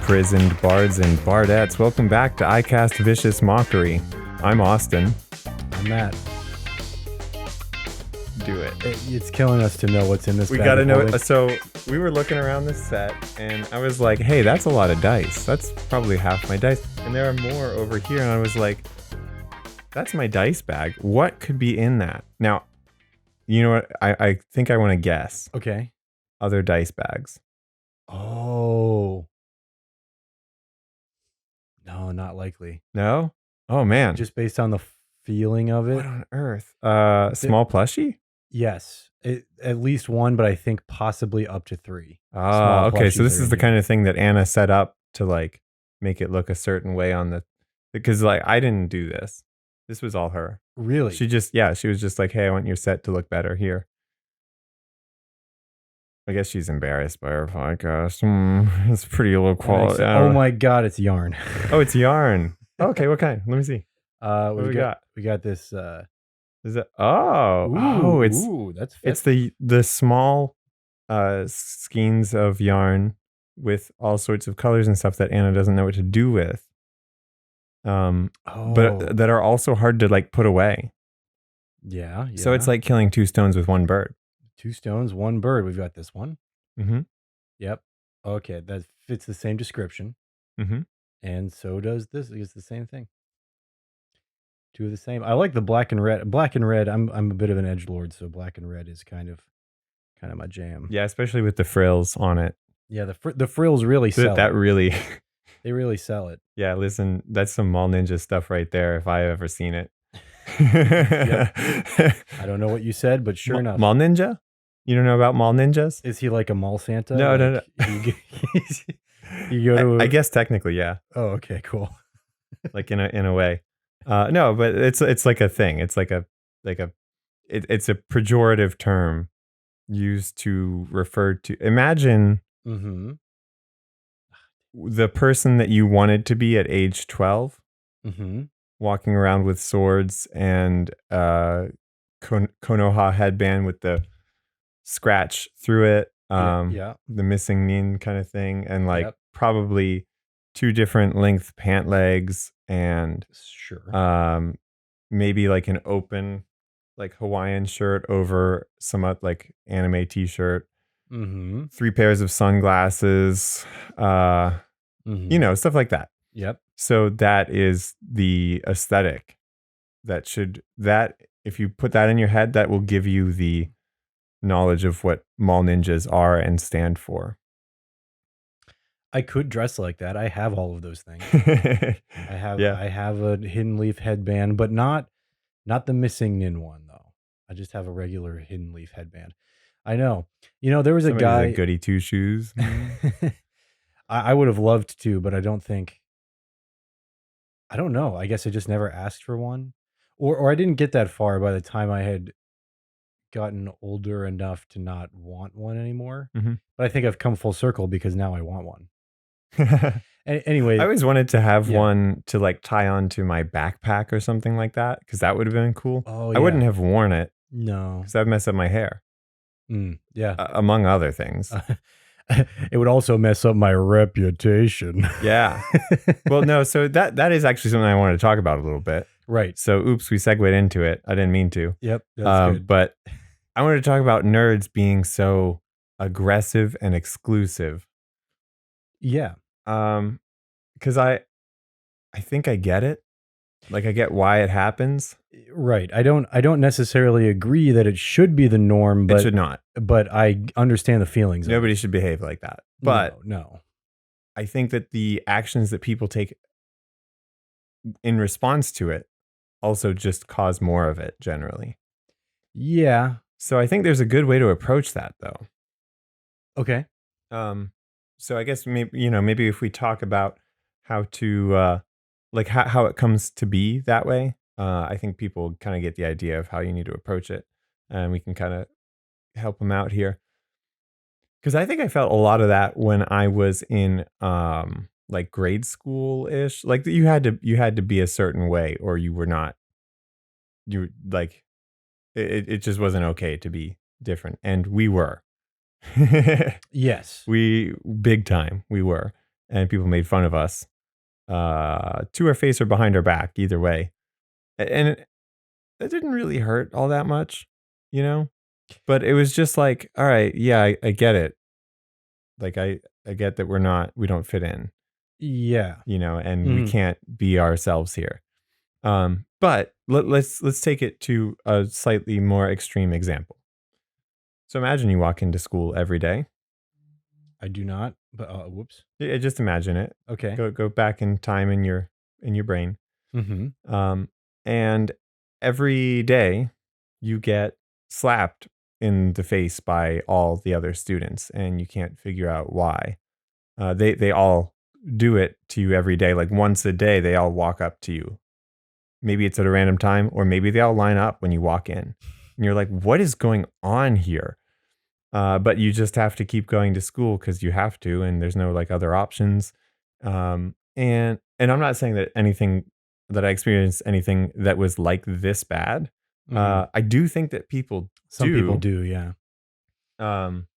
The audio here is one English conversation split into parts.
imprisoned bards and bardettes. Welcome back to iCast Vicious Mockery. I'm Austin. I'm Matt. Do it. It's killing us to know what's in this We bag gotta of know. holding. So we were looking around this set, and I was like, "Hey, that's a lot of dice. That's probably half my dice." And there are more over here, and I was like, "That's my dice bag. What could be in that?" Now, you know what? I think I want to guess. Okay. Other dice bags. Oh. No, not likely. No? Oh man. Just based on the feeling of what it. on earth? Small plushie? Yes. At least one, but I think possibly up to 3. Ah, okay. So plushies this are is in the here. kind of thing that Anna set up to like make it look a certain way on the, because like I didn't do this. This was all her. Really? She was just like, "Hey, I want your set to look better here." I guess she's embarrassed by her podcast. It's pretty low quality. Oh my God, it's yarn. Oh, it's yarn. Okay, what kind? Let me see. What do we got? We got this. Is it? Oh, it's that's it's the small skeins of yarn with all sorts of colors and stuff that Anna doesn't know what to do with. But that are also hard to like put away. Yeah. So it's like killing 2 stones with 1 bird. 2 stones, 1 bird. We've got this one. Mm-hmm. Yep. Okay, that fits the same description. Mm-hmm. And so does this. It's the same thing. 2 of the same. I like the black and red. Black and red. I'm a bit of an edgelord, so black and red is kind of my jam. Yeah, especially with the frills on it. Yeah, the frills really sell. That really. They really sell it. Yeah, listen, that's some Mall Ninja stuff right there. If I ever seen it. I don't know what you said, but sure enough. Mall Ninja? You don't know about Mall Ninjas? Is he like a mall Santa? No. You go to. I guess technically, yeah. Oh, okay, cool. Like in a way. No, but it's like a thing. It's like it's a pejorative term used to refer to. Imagine Mm-hmm. the person that you wanted to be at age 12, Mm-hmm. walking around with swords and Konoha headband with the scratch through it, Yeah. the missing nin kind of thing, and like Yep. probably 2 different length pant legs and Sure. maybe like an open like Hawaiian shirt over some like anime t-shirt, Mm-hmm. 3 pairs of sunglasses, Mm-hmm. you know, stuff like that. Yep. So that is the aesthetic that if you put that in your head, that will give you the knowledge of what Mall Ninjas are and stand for. I could dress like that. I have all of those things. Yeah. I have a hidden leaf headband, but not the missing nin one though. I just have a regular hidden leaf headband. I know. You know, there was Somebody's a guy. a goody 2 shoes. I would have loved to, but I don't know. I guess I just never asked for one. Or I didn't get that far by the time I had gotten older enough to not want one anymore. Mhm. But I think I've come full circle because now I want one. Anyway, I always wanted to have Yeah. one to like tie onto my backpack or something like that, because that would have been cool. oh I wouldn't have worn it No. because I'd mess up my hair, Yeah. among other things. It would also mess up my reputation. Yeah. Well, no, so that is actually something I wanted to talk about a little bit. Right. So, oops, we segued into it. I didn't mean to. Yep. That's good. But I wanted to talk about nerds being so aggressive and exclusive. Yeah. Because I think I get it. Like I get why it happens. Right. I don't necessarily agree that it should be the norm, It but should not. but I understand the feelings. Nobody should behave like that. of it. But no. I think that the actions that people take in response to it also just cause more of it generally. Yeah. So I think there's a good way to approach that though. Okay. So I guess maybe if we talk about how to like how it comes to be that way, I think people kind of get the idea of how you need to approach it, and we can kind of help them out here. Because I think I felt a lot of that when I was in like grade school ish. Like you had to be a certain way, or you were not. You like it just wasn't okay to be different, and we were. Yes. We big time we were. and people made fun of us, to our face or behind our back, either way. And it didn't really hurt all that much, you know? But it was just like, all right, yeah, I get it. Like I get that we don't fit in, Yeah. and we Mhm. can't be ourselves here. But let's take it to a slightly more extreme example. So imagine you walk into school every day. I do not, but, whoops. Yeah, just imagine it. Okay. Go back in time in your brain. Mhm. Um, and every day you get slapped in the face by all the other students, and you can't figure out why. They all do it to you every day. Like once a day, they all walk up to you. Maybe it's at a random time, or maybe they all line up when you walk in, and you're like, "What is going on here?" But you just have to keep going to school because you have to, and there's no like other options. And I'm not saying that anything that I experienced anything that was like this bad. Mhm. I do think that people Some people do, do, yeah. um,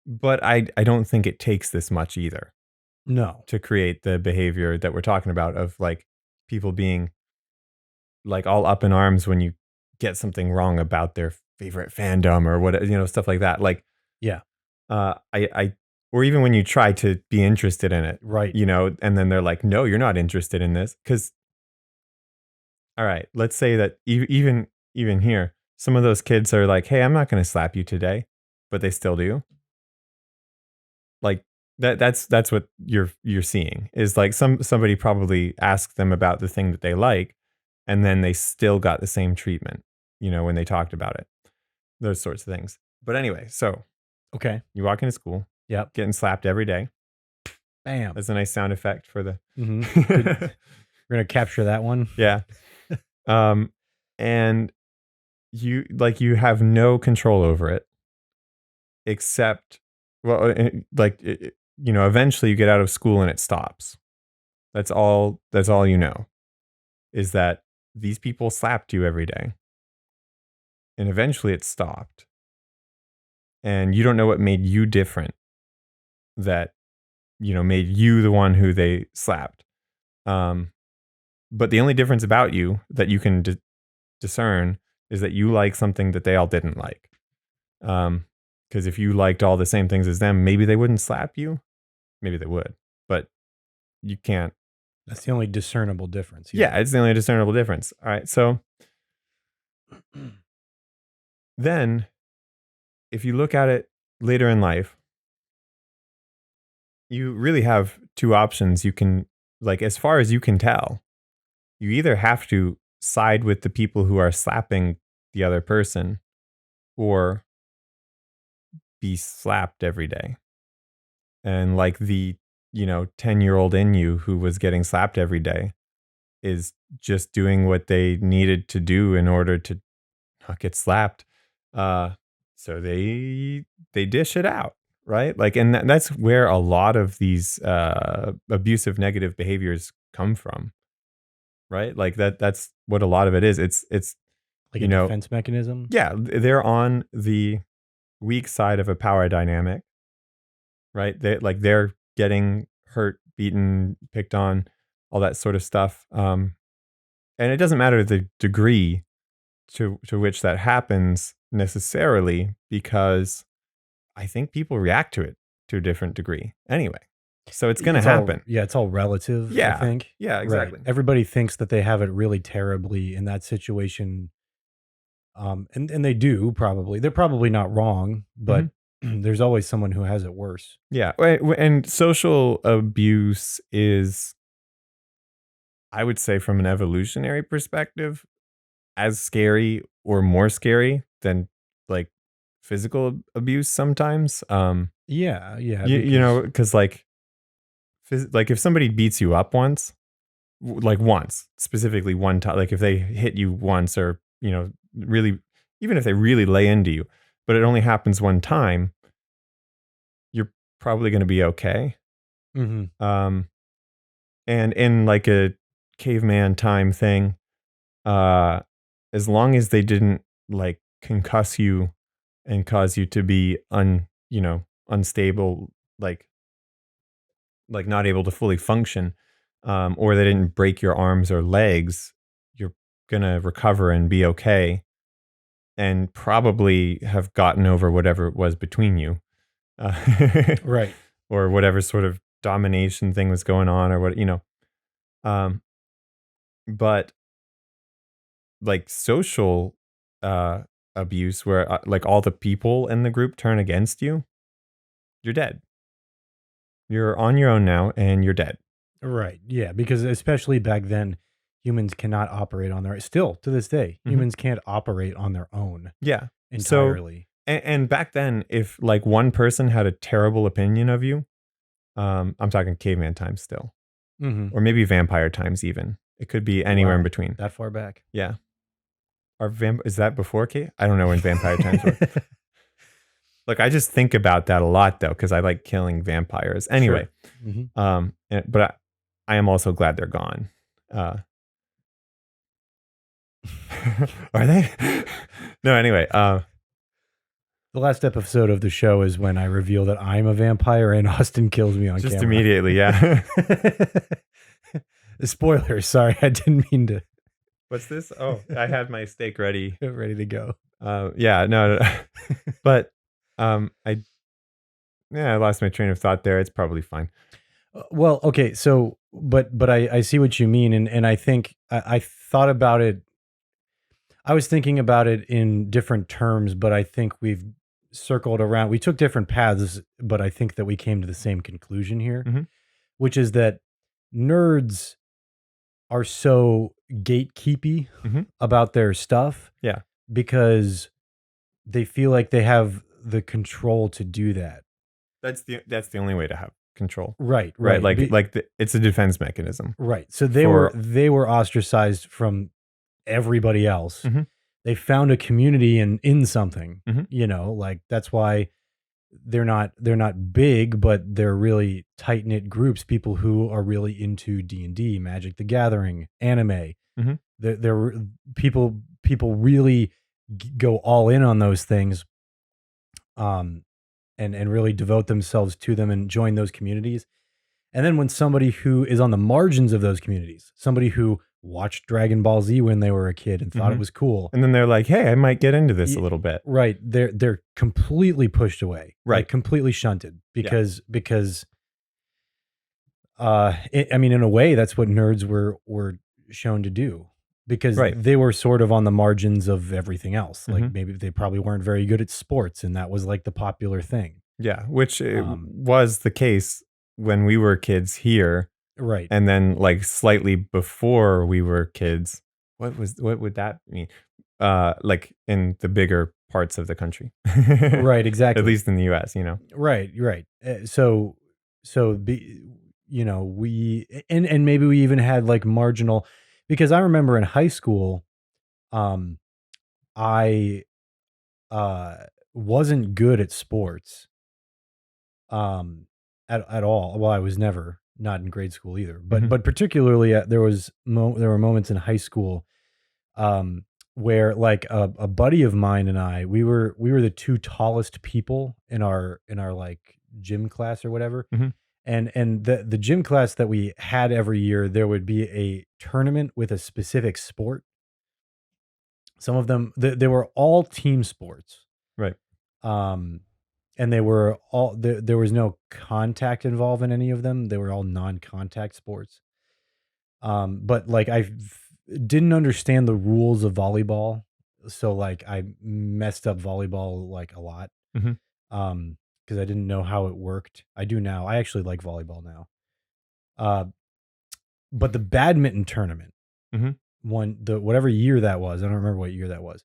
but I don't think it takes this much either No. to create the behavior that we're talking about of like people being like all up in arms when you get something wrong about their favorite fandom or what, stuff like that. Like Yeah. I or even when you try to be interested in it, Right. and then they're like, "No, you're not interested in this." Because all right, let's say that even here, some of those kids are like, "Hey, I'm not going to slap you today," but they still do. Like that's what you're seeing is like somebody probably asked them about the thing that they like, and then they still got the same treatment, when they talked about it. Those sorts of things. But anyway, so Okay. you walk into school, Yep. getting slapped every day. Bam. That's a nice sound effect for Mhm. Good. the We're gonna capture that one. yeah. Um, and you have no control over it except, well, eventually you get out of school and it stops. That's all you know is that these people slapped you every day, and eventually it stopped. And you don't know what made you different that, made you the one who they slapped. Um, but the only difference about you that you can discern is that you like something that they all didn't like. Because if you liked all the same things as them, maybe they wouldn't slap you. Maybe they would, but you can't. That's the only discernible difference, Yeah, yeah. it's the only discernible difference. All right. So then, if you look at it later in life, you really have two options. You can, like, as far as you can tell, you either have to side with the people who are slapping the other person or be slapped every day. And like the 10-year-old in you who was getting slapped every day is just doing what they needed to do in order to not get slapped. uh so they dish it out, right? Like, and that's where a lot of these abusive negative behaviors come from, right? Like that's what a lot of it is. It's Like a you know defense mechanism? yeah, they're on the weak side of a power dynamic, right? They're getting hurt, beaten, picked on, all that sort of stuff. And it doesn't matter the degree to which that happens necessarily, because I think people react to it to a different degree anyway. So it's gonna happen. It's all relative, I Yeah. think. Yeah, Right. exactly. Everybody thinks that they have it really terribly in that situation, and they do probably. They're probably not wrong, Mhm. but there's always someone who has it worse. Yeah. And social abuse is, I would say, from an evolutionary perspective, as scary or more scary than like physical abuse sometimes. Yeah, yeah, You because know, because like like if somebody beats you up once, like once, specifically one time, like if they hit you once, or really, even if they really lay into you, but it only happens one time, you're probably going to be okay. Mhm. Um, and in like a caveman time thing, uh, as long as they didn't like concuss you and cause you to be unstable, like like not able to fully function, or they didn't break your arms or legs, you're gonna recover and be okay, and probably have gotten over whatever it was between you, Right. or whatever sort of domination thing was going on, or what, um, but like social uh, abuse, where like all the people in the group turn against you, you're dead. You're on your own now, and you're dead. Right. Yeah, because especially back then, humans cannot operate on their still to this day, Mhm. humans can't operate on their own Yeah. So, entirely. and back then, if like one person had a terrible opinion of you, I'm talking caveman times still, Mhm. or maybe vampire times even. It could be Oh, anywhere in wow. between. That far back. Yeah. Is that before cave? I don't know when vampire times were. Like, I just think about that a lot though, because I like killing vampires. Anyway, Sure. Mhm. but I am also glad they're gone. Uh, are they? No, anyway. The last episode of the show is when I reveal that I'm a vampire and Austin kills me on Just camera. immediately, yeah. Spoilers. Sorry, I didn't mean to. What's this? Oh, I had my steak ready. Ready to go. Yeah, no. But I lost my train of thought there. It's probably fine. Well, okay, so but I see what you mean, and I think I thought about it. I was thinking about it in different terms, but I think we've circled around. We took different paths, but I think that we came to the same conclusion here, Mhm. which is that nerds are so gatekeepy Mhm. about their stuff Yeah. because they feel like they have the control to do that. That's the only way to have control. Right, Right? right. It's a defense mechanism. Right. So For they were ostracized from everybody else. Mhm. They found a community in something, Mhm. like that's why they're not big, but they're really tight knit groups. People who are really into D&D, Magic the Gathering, anime. Mhm. They're people really go all in on those things, um, and really devote themselves to them and join those communities. And then when somebody who is on the margins of those communities, somebody who watched Dragon Ball Z when they were a kid and thought it Mhm. was cool, And then they're like, "Hey, I might get into this a y- little bit." right? They're completely pushed away, Right. like completely shunted, Yeah. because I mean, in a way, that's what nerds were shown to do because Right. they were sort of on the margins of everything else. Like Mhm. maybe they probably weren't very good at sports, and that was like the popular thing. Yeah, which Um, was the case when we were kids here, right, and then like slightly before we were kids. What would that mean? Like in the bigger parts of the country, right, at exactly. least in the U.S. Right, right. We and maybe we even had like marginal because I remember in high school, um, I uh wasn't good at sports, um, at all. Well, I was never not in grade school either, but Mhm. particularly there were moments in high school, um, where like a buddy of mine and I we were the two tallest people in our like gym class or whatever. Mhm. And the gym class that we had every year, there would be a tournament with a specific sport. Some of them they were all team sports. Right. Um and they were all there was no contact involved in any of them. They were all non-contact sports. But like didn't understand the rules of volleyball. So like I messed up volleyball like a lot. Mhm. Because I didn't know how it worked. I do now. I actually like volleyball now. Uh, but the badminton tournament, Mhm. whatever year that was, I don't remember what year that was.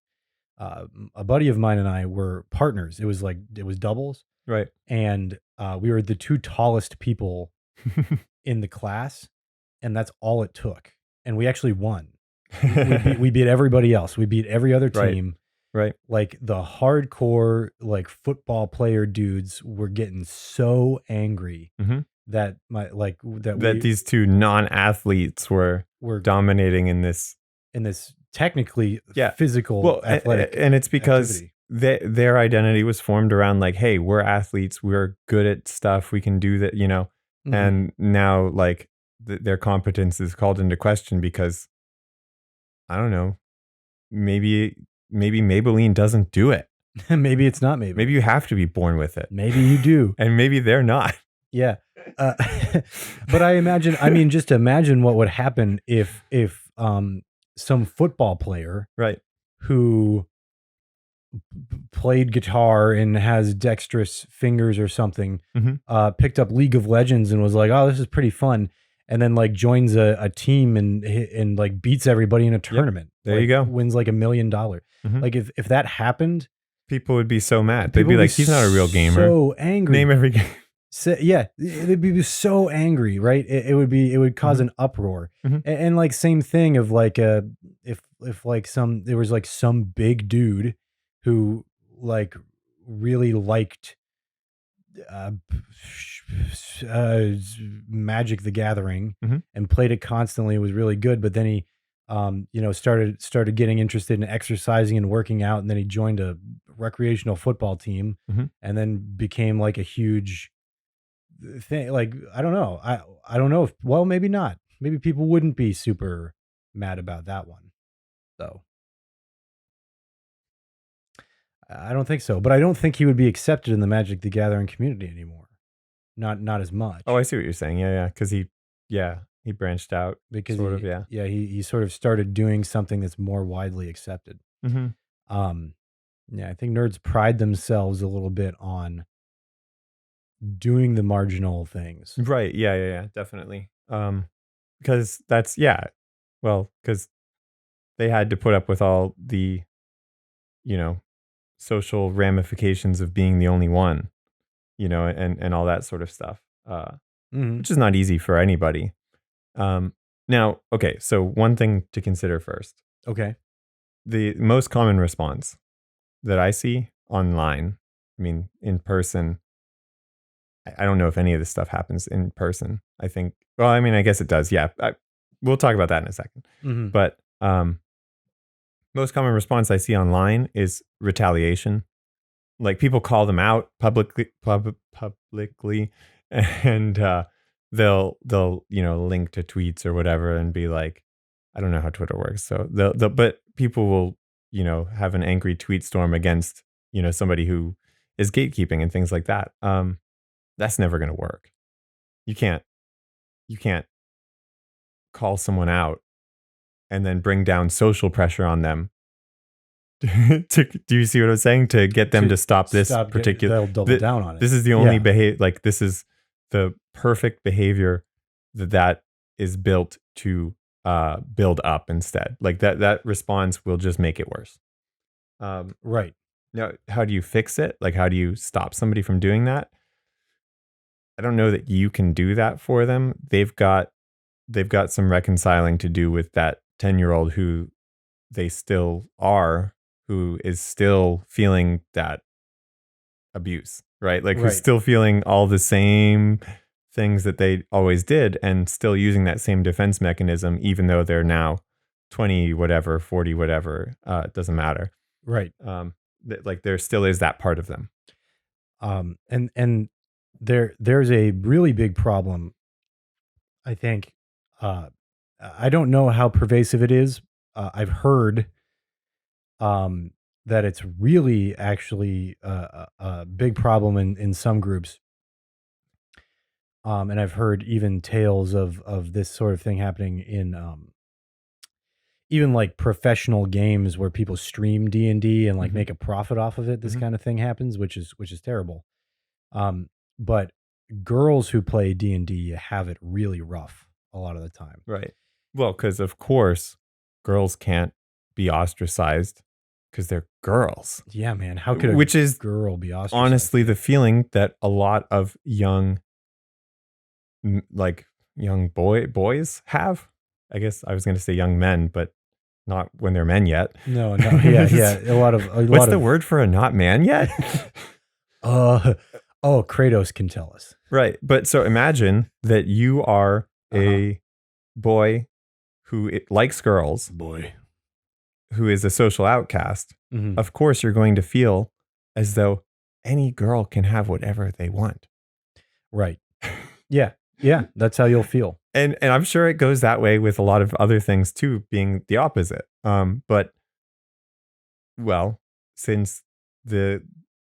A buddy of mine and I were partners. It was doubles, Right. and we were the two tallest people in the class, and that's all it took. And we actually won. We beat everybody else. We beat every other Right. team. Right. Like the hardcore like football player dudes were getting so angry Mhm. that my like that That we these two non-athletes were were dominating in this. in this technically Yeah. physical Well, athletic and it's because activity. their identity was formed around like, hey, we're athletes, we're good at stuff, we can do that. And now like their competence is called into question because I don't know, maybe Maybelline doesn't do it. Maybe it's not Maybelline. Maybe you have to be born with it. Maybe you do. And maybe they're not. Yeah. But I imagine, I mean, just imagine what would happen if some football player Right. who played guitar and has dexterous fingers or something picked up League of Legends and was like, oh, this is pretty fun, and then like joins a team and like beats everybody in a tournament. There like, you go. Wins like $1 million. Like if that happened, people would be so mad. They'd be like, he's not a real gamer. So angry. Name every game. So, yeah, they'd be so angry, right? It would cause an uproar, and like same thing of like if like there was like some big dude who like really liked Magic the Gathering and played it constantly. It was really good, but then he started getting interested in exercising and working out, and then he joined a recreational football team and then became like a huge thing. Like I don't know. I don't know if, well, maybe not. Maybe people wouldn't be super mad about that one. So I don't think so. But I don't think he would be accepted in the Magic the Gathering community anymore. Not as much. Oh, I see what you're saying. Yeah, because he branched out because sort of, he sort of started doing something that's more widely accepted. Mm-hmm. I think nerds pride themselves a little bit on doing the marginal things. Right. Yeah, definitely. Because that's, because they had to put up with all the, social ramifications of being the only one, and all that sort of stuff, which is not easy for anybody. Now, okay, so one thing to consider first. Okay. The most common response that I see online, I mean, in person, I don't know if any of this stuff happens in person. I think, well, I mean, I guess it does. Yeah. We'll talk about that in a second. But most common response I see online is retaliation. Like people call them out publicly, and they'll link to tweets or whatever and be like, I don't know how Twitter works. So but people will, have an angry tweet storm against, somebody who is gatekeeping and things like that. That's never going to work. You can't call someone out and then bring down social pressure on them. Do you see what I'm saying? To get them to stop this particular, they'll double down on it. This is the only like this is the perfect behavior that is built to build up instead. Like that response will just make it worse. Right. Now, how do you fix it? Like, how do you stop somebody from doing that? I don't know that you can do that for them. They've got some reconciling to do with that 10-year-old who they still are, who is still feeling that abuse, right? Like who's still feeling all the same things that they always did and still using that same defense mechanism, even though they're now 20, whatever, 40, whatever, it doesn't matter. Right. Like there still is that part of them. And there's a really big problem, I think. I don't know how pervasive it is. I've heard that it's really actually a big problem in some groups. And I've heard even tales of this sort of thing happening in even like professional games where people stream D&D and like make a profit off of it. This kind of thing happens, which is terrible. But girls who play D&D have it really rough a lot of the time. Right. Well, because of course, girls can't be ostracized because they're girls. Yeah, man. How could a girl be ostracized? Honestly, the feeling that a lot of young boys have. I guess I was going to say young men, but not when they're men yet. No. Yeah. What's the word for a not man yet? Kratos can tell us. Right. But so imagine that you are a boy who likes girls, who is a social outcast. Of course, you're going to feel as though any girl can have whatever they want. Right. Yeah. Yeah, that's how you'll feel. And I'm sure it goes that way with a lot of other things too, being the opposite. But well, since the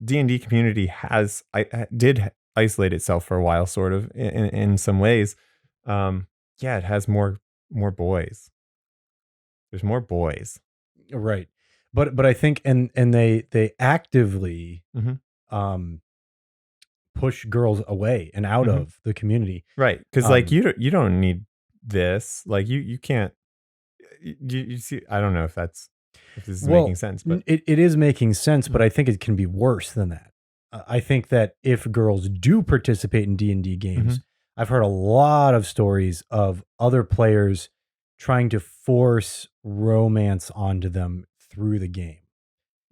D&D community did isolate itself for a while, sort of in some ways. Yeah, it has more boys. There's more boys. Right. But I think and they actively Mhm. um push girls away and out Mhm. of the community. Right, because like Um you don't need this. Like you can't. You see, I don't know if this is making well, sense, but it is making sense, but Mhm. I think it can be worse than that. I think that if girls do participate in D&D games, Mhm. I've heard a lot of stories of other players trying to force romance onto them through the game.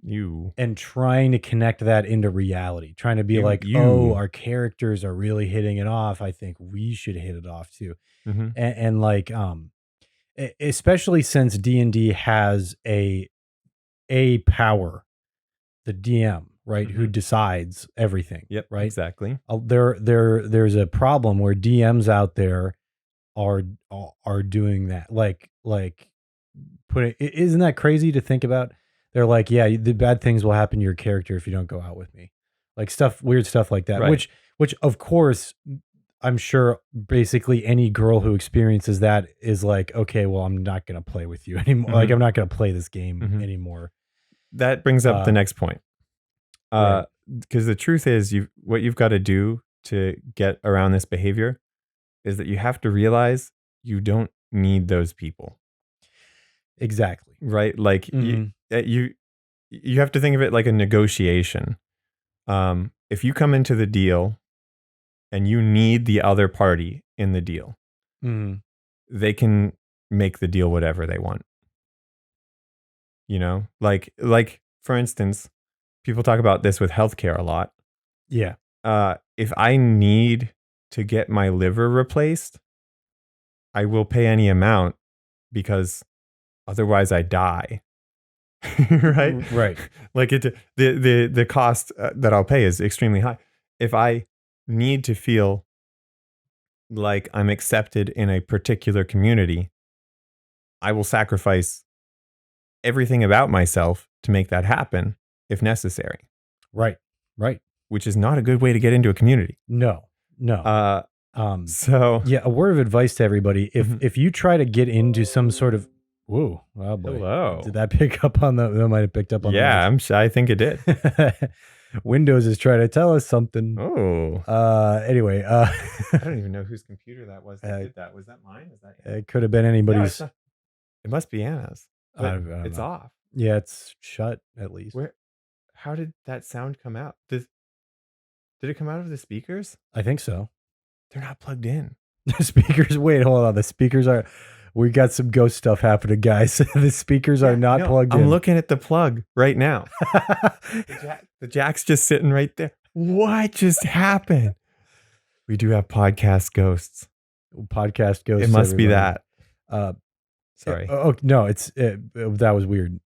you And trying to connect that into reality, trying to be you like, "Oh, you. our characters are really hitting it off. I think we should hit it off too." Mhm. And like, especially since D&D has a power, the DM, right, who Mhm. decides everything, Yep, right? exactly. There's a problem where DMs out there are are doing that. Like isn't that crazy to think about? They're like, yeah, the bad things will happen to your character if you don't go out with me, like weird stuff like that. Right. Which of course, I'm sure basically any girl who experiences that is like, okay, well, I'm not gonna play with you anymore. Like, Mhm. I'm not gonna play this game Mhm. anymore. That brings up the Uh, next point. right, Because the truth is, what you've got to do to get around this behavior is that you have to realize you don't need those people, exactly. right? Like Hmm. you have to think of it like a negotiation. If you come into the deal and you need the other party in the deal, Hmm. they can make the deal whatever they want. Like for instance, people talk about this with healthcare a lot. Yeah, If I need to get my liver replaced, I will pay any amount because otherwise I die. Right? right, Like the cost that I'll pay is extremely high. If I need to feel like I'm accepted in a particular community, I will sacrifice everything about myself to make that happen if necessary, right, right. which is not a good way to get into a community. No, no. Uh Um, so yeah, a word of advice to everybody: Mhm. if you try to get into some sort of, whoa, oh boy, did Hello. that pick up on the? That might have picked up on the Yeah, mic. I think it did. Windows is trying to tell us something. Oh. Anyway, I don't even know whose computer that was that uh, did that. Was that mine? Is that Anna's? it could have been No, it's anybody's. not. It must be Anna's. But I don't it's know. off. Yeah, it's shut at least. Where how did that sound come out? Did it come out of the speakers? I think so. They're not plugged in. The speakers. Wait, hold on. The speakers are. We got some ghost stuff happening, guys. The speakers are Yeah, not no, plugged I'm in. looking at the plug right now. The jack's just sitting right there. What just happened? We do have podcast ghosts. Podcast ghosts. It must be everybody. that. Uh, Sorry. Oh no, it's that was weird.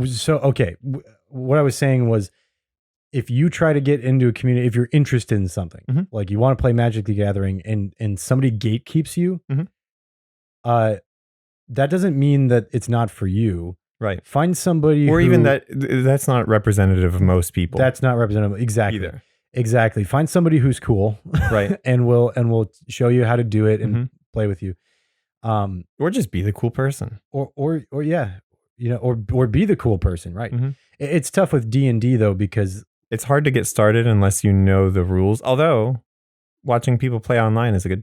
So okay, what I was saying was, if you try to get into a community, if you're interested in something, Mhm. like you want to play Magic the Gathering, and somebody gatekeeps you, Mhm. uh, that doesn't mean that it's not for you. Right. Find somebody Or who even that's not representative of most people that's not representative. Exactly. either. Exactly. Find somebody who's cool, Right. and will show you how to do it and Mhm. play with you. Or just be the cool person. Or yeah, or be the cool person, right? Mhm. It's tough with D&D though, because It's hard to get started unless you know the rules. Although watching people play online is a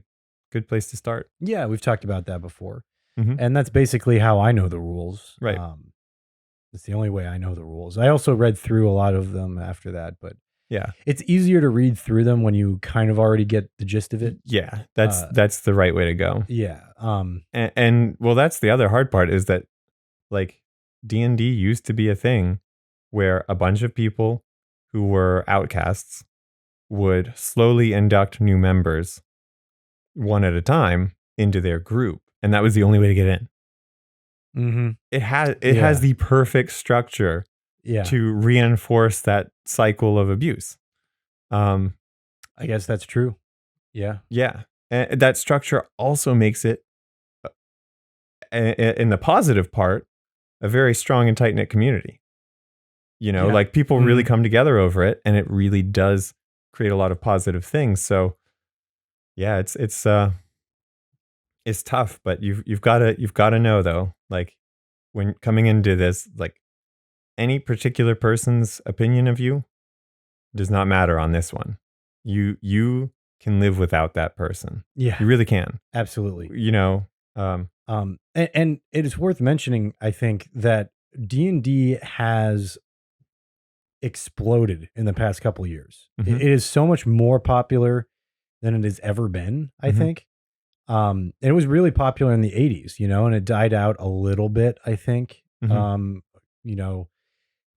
good place to start. yeah, we've talked about that before. Mhm. And that's basically how I know the rules. Right. It's the only way I know the rules. I also read through a lot of them after that, but Yeah. it's easier to read through them when you kind of already get the gist of it. Yeah. Uh, That's the right way to go. Yeah. And well, that's the other hard part is that like D&D used to be a thing where a bunch of people who were outcasts would slowly induct new members one at a time into their group, and that was the only way to get in. Mm-hmm. It has Yeah. the perfect structure Yeah. to reinforce that cycle of abuse. I guess that's true. Yeah. Yeah. And that structure also makes it, in the positive part, a very strong and tight knit community. Yeah. Like people really Mhm. come together over it, and it really does create a lot of positive things. So yeah, it's tough, but you've got to know though, like when coming into this, like any particular person's opinion of you does not matter on this one. You can live without that person. Yeah, You really can. absolutely. Um, And it is worth mentioning, I think, that D&D has exploded in the past couple of years. Mhm. It is so much more popular than it has ever been, I Mhm. think. It was really popular in the 80s, and it died out a little bit, I think. Mhm. You know,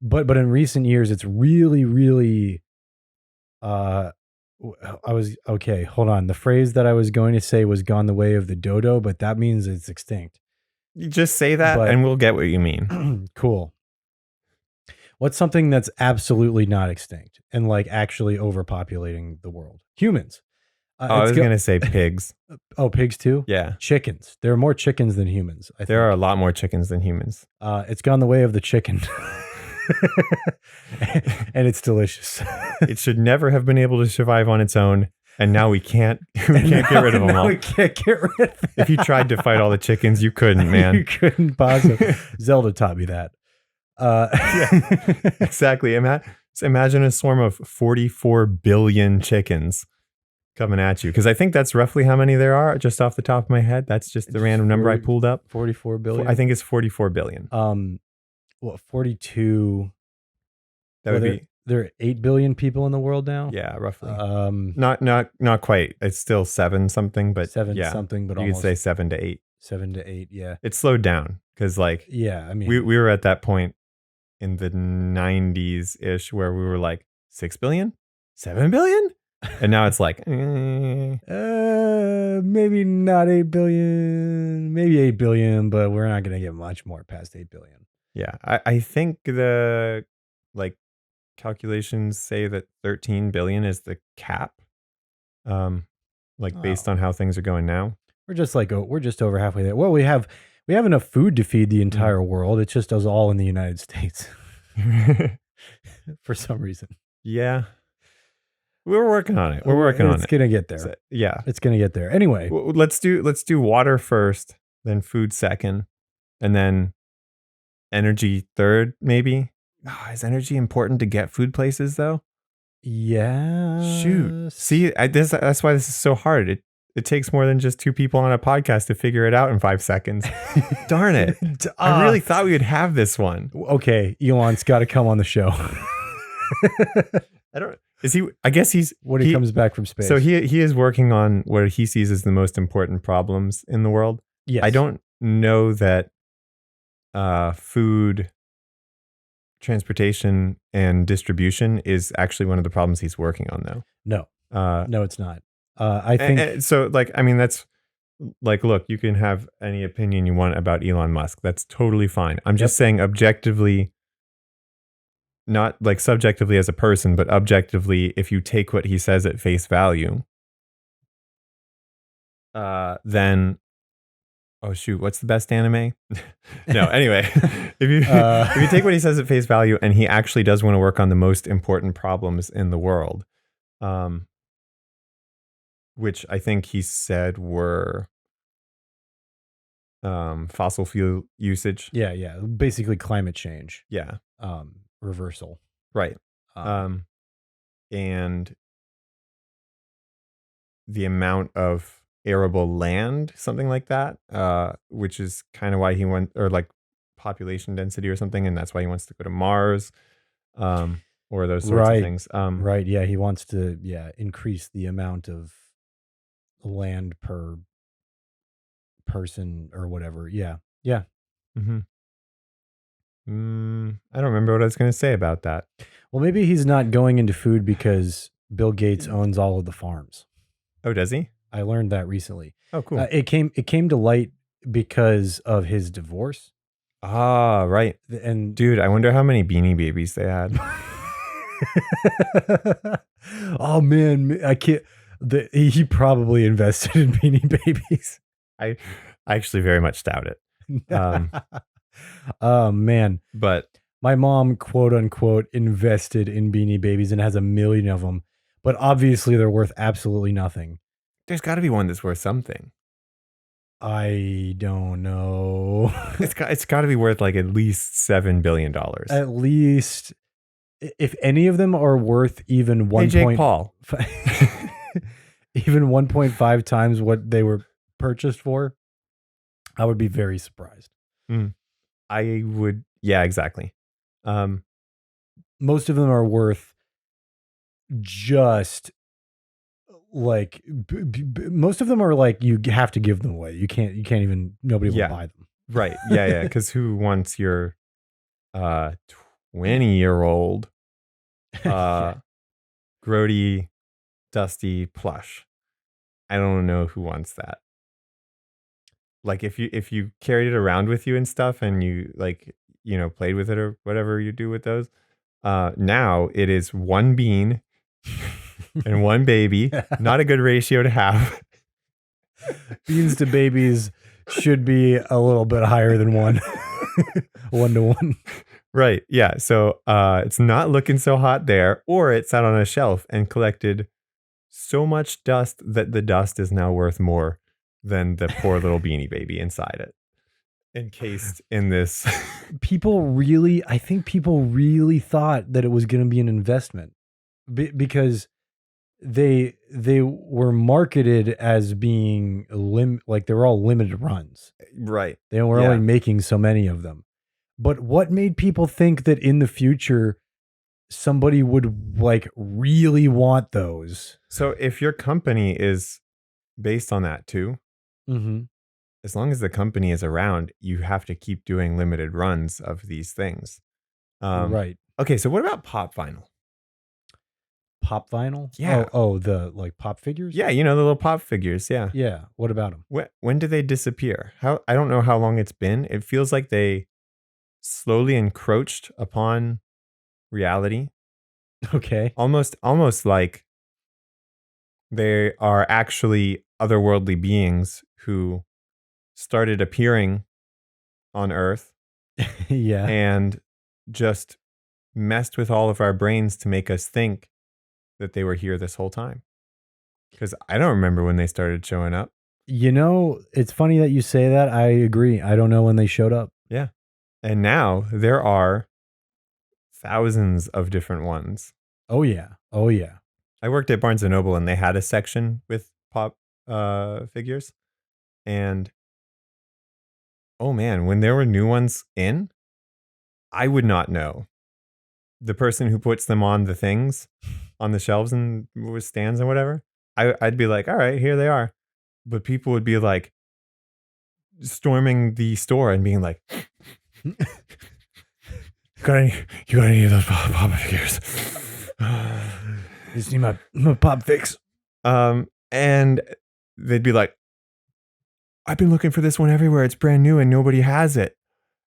but in recent years it's really, really uh I was okay, hold on. The phrase that I was going to say was gone the way of the dodo, but that means it's extinct. you just say that, But and we'll get what you mean. cool. What's something that's absolutely not extinct and like actually overpopulating the world? Humans. Oh, I It's was gonna say pigs. oh, pigs too? Yeah, Chickens. There are more chickens than humans, I there are a think. lot more chickens than humans. It's gone the way of the chicken. And it's delicious. It should never have been able to survive on its own, and now we can't. We can't get rid of them Now all. we can't get rid of If you tried to fight all the chickens, you couldn't, you man. couldn't possibly. Zelda taught me that. Exactly. Imagine a swarm of 44 billion chickens coming at you, because I think that's roughly how many there are, just off the top of my head. That's just the It's random number I 40 pulled up. 44 billion. I think it's 44 billion. What, 42? That would Well, be, there are 8 billion people in the world now. yeah, roughly. Um, Not quite. It's still 7 something, but 7 yeah, something, but you almost could say 7 to 8. 7 to 8. Yeah. It slowed down because, like, Yeah. I mean, we were at that point in the 90s ish where we were like 6 billion, 7 billion, and now it's like, maybe not 8 billion, maybe 8 billion, but we're not going to get much more past 8 billion. yeah. I think the like calculations say that 13 billion is the cap, like based Oh. on how things are going now. We're just over halfway there. Well, we have enough food to feed the entire world. It just does all in the United States for some reason. Yeah, we're working on it. We're working on It's it. gonna get there. So, yeah, It's gonna get there. Anyway, let's do water first, then food second, and then energy third. Maybe. Is energy important to get food places though? yeah. Shoot. See, that's why this is so hard. It takes more than just 2 people on a podcast to figure it out in 5 seconds. Darn it. I really thought we would have this one. Okay, Elon's got to come on the show I guess he's when he comes back from space. So he is working on what he sees as the most important problems in the world. yes. I don't know that food, transportation, and distribution is actually one of the problems he's working on though. No, it's not. I think so. Like, I mean, that's like, look, you can have any opinion you want about Elon Musk. That's totally fine. I'm just saying objectively, not like subjectively as a person, but objectively, if you take what he says at face value, then, oh shoot, what's the best anime? No, anyway, if you take what he says at face value, and he actually does want to work on the most important problems in the world, which I think he said were fossil fuel usage. yeah, basically climate change. Yeah. Reversal. Right. And the amount of arable land, something like that, which is kind of why he went, or like population density or something, and that's why he wants to go to Mars, or those sorts of things. Right. Yeah, he wants to increase the amount of land per person or whatever. Yeah. Mm-hmm. I don't remember what I was going to say about that. Well, maybe he's not going into food because Bill Gates owns all of the farms. Oh, does he? I learned that recently. Oh, cool. It came to light because of his divorce. Ah, right. And dude, I wonder how many Beanie Babies they had. oh man, I can't. He probably invested in Beanie Babies. I actually very much doubt it. Um, Oh man, but my mom, quote unquote, invested in Beanie Babies and has a million of them, but obviously they're worth absolutely nothing. there's got to be one that's worth something. I don't know. It's got to be worth like at least $7 billion. At least, if any of them are worth even Hey, Jake Paul. even 1.5 times what they were purchased for, I would be very surprised. I would, yeah, exactly. Most of them are worth just like most of them are like you have to give them away. You can't even nobody will Yeah. buy them. Right. Yeah. Because who wants your 20-year-old grody, dusty plush? I don't know who wants that. Like if you carried it around with you and stuff, and you like played with it or whatever you do with those. Now it is one bean and one baby. Not a good ratio to have. Beans to babies should be a little bit higher than 1 to 1. Right. Yeah. So it's not looking so hot there, or it sat on a shelf and collected so much dust that the dust is now worth more than the poor little Beanie Baby inside it, encased in this. I think people really thought that it was going to be an investment because they were marketed as being like they were all limited runs. Right. They were only making so many of them. But what made people think that in the future somebody would like really want those? So if your company is based on that too, as long as the company is around, you have to keep doing limited runs of these things. Right. Okay. So what about pop vinyl? Pop vinyl? Yeah. Oh, the like pop figures? Yeah. The little pop figures. Yeah. Yeah. What about them? When did they disappear? I don't know how long it's been. It feels like they slowly encroached upon reality. Okay. Almost like they are actually otherworldly beings who started appearing on Earth. Yeah. And just messed with all of our brains to make us think that they were here this whole time. Because I don't remember when they started showing up. It's funny that you say that. I agree. I don't know when they showed up. Yeah. And now there are thousands of different ones. Oh, yeah. Oh, yeah. I worked at Barnes & Noble and they had a section with pop figures. And oh man, when there were new ones in, I would not know. The person who puts them on the things, on the shelves and with stands and whatever, I'd be like, all right, here they are. But people would be like storming the store and being like, you got any of those pop figures? You see my pop fix? And they'd be like, I've been looking for this one everywhere. It's brand new and nobody has it.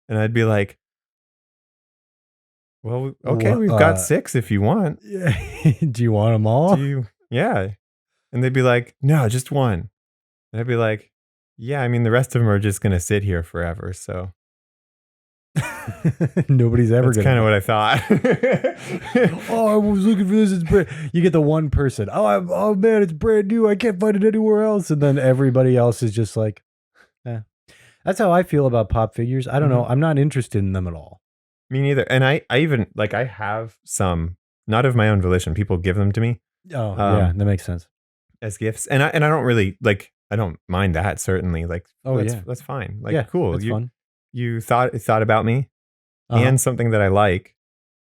And I'd be like, well, okay, we've got 6 if you want. Yeah. Do you want them all? Yeah. And they'd be like, no, just one. And I'd be like, yeah, I mean, the rest of them are just going to sit here forever. So nobody's ever that's kind of what I thought. Oh, I was looking for this. It's brand. You get the one person. Oh man, it's brand new. I can't find it anywhere else. And then everybody else is just like, eh. That's how I feel about pop figures. I don't know. I'm not interested in them at all. Me neither. And I even like I have some, not of my own volition. People give them to me. Oh yeah, that makes sense. As gifts, and I don't really like. I don't mind that, certainly. Like, that's fine. Like, yeah, cool. It's fun. You thought about me and something that I like.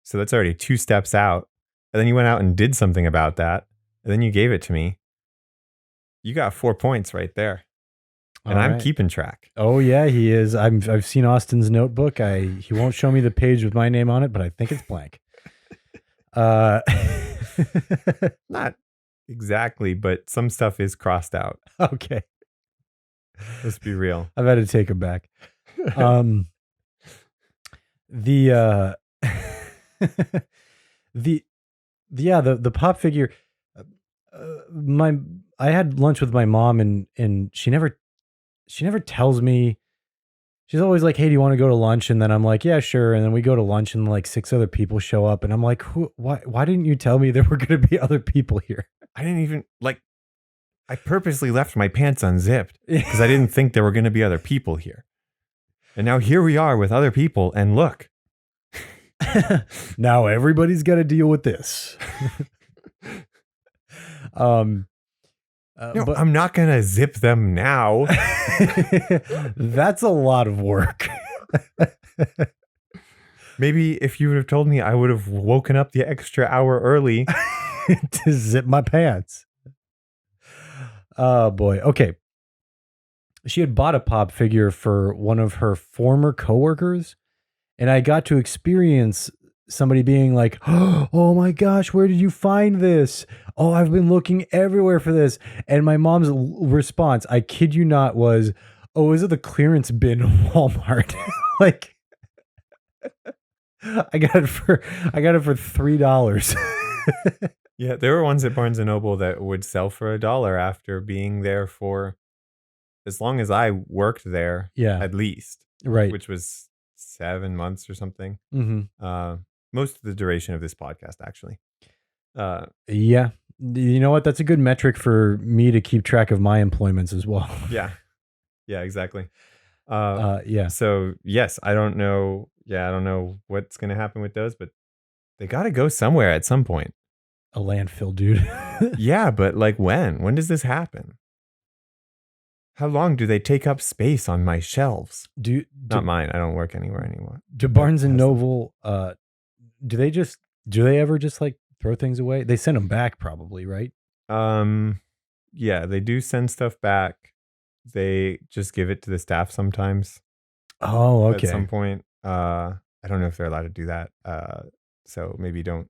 So that's already 2 steps out. And then you went out and did something about that. And then you gave it to me. You got 4 points right there. And I'm keeping track. Oh yeah, he is. I've seen Austin's notebook. He won't show me the page with my name on it, but I think it's blank. Not exactly, but some stuff is crossed out. Okay. Let's be real. I've had to take him back. The pop figure. my I had lunch with my mom, and she never tells me. She's always like, "Hey, do you want to go to lunch?" And then I'm like, "Yeah, sure." And then we go to lunch, and like 6 other people show up, and I'm like, "Who? Why didn't you tell me there were going to be other people here?" I didn't even like. I purposely left my pants unzipped because I didn't think there were going to be other people here. And now here we are with other people, and look. Now everybody's got to deal with this. No, But I'm not going to zip them now. that's a lot of work. Maybe if you would have told me, I would have woken up the extra hour early to zip my pants. Oh boy. Okay. She had bought a pop figure for one of her former coworkers, and I got to experience somebody being like, "Oh my gosh, where did you find this? Oh, I've been looking everywhere for this." And my mom's response, I kid you not, was, "Oh, is it the clearance bin at Walmart?" Like, I got it for $3. Yeah, there were ones at Barnes & Noble that would sell for $1 after being there for as long as I worked there, Yeah. at least, Right. which was 7 months or something. Mm-hmm. Most of the duration of this podcast, actually. Yeah. You know what? That's a good metric for me to keep track of my employments as well. Yeah. Yeah, exactly. Yeah. So, yes, I don't know. Yeah, I don't know what's going to happen with those, but they got to go somewhere at some point. A landfill, dude. Yeah, but like when? When does this happen? How long do they take up space on my shelves? Not mine. I don't work anywhere anymore. Do Barnes and Noble, do they ever just like throw things away? They send them back probably, right? Yeah, they do send stuff back. They just give it to the staff sometimes. Oh, okay. At some point. I don't know if they're allowed to do that. So maybe don't.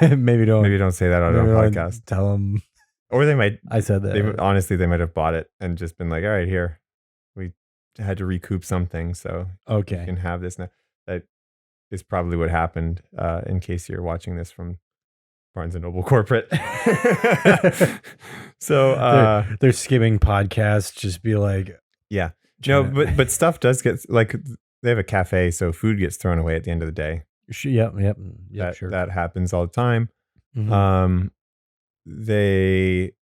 Maybe don't say that on a podcast. Tell them. Or they might. I said that. Honestly, they might have bought it and just been like, "All right, here, we had to recoup something, so okay, you can have this now." That is probably what happened. In case you're watching this from Barnes and Noble corporate. So they're skimming podcasts. Just be like, yeah, no, but stuff does get like they have a cafe, so food gets thrown away at the end of the day. Yep, sure. That happens all the time. Mm-hmm. They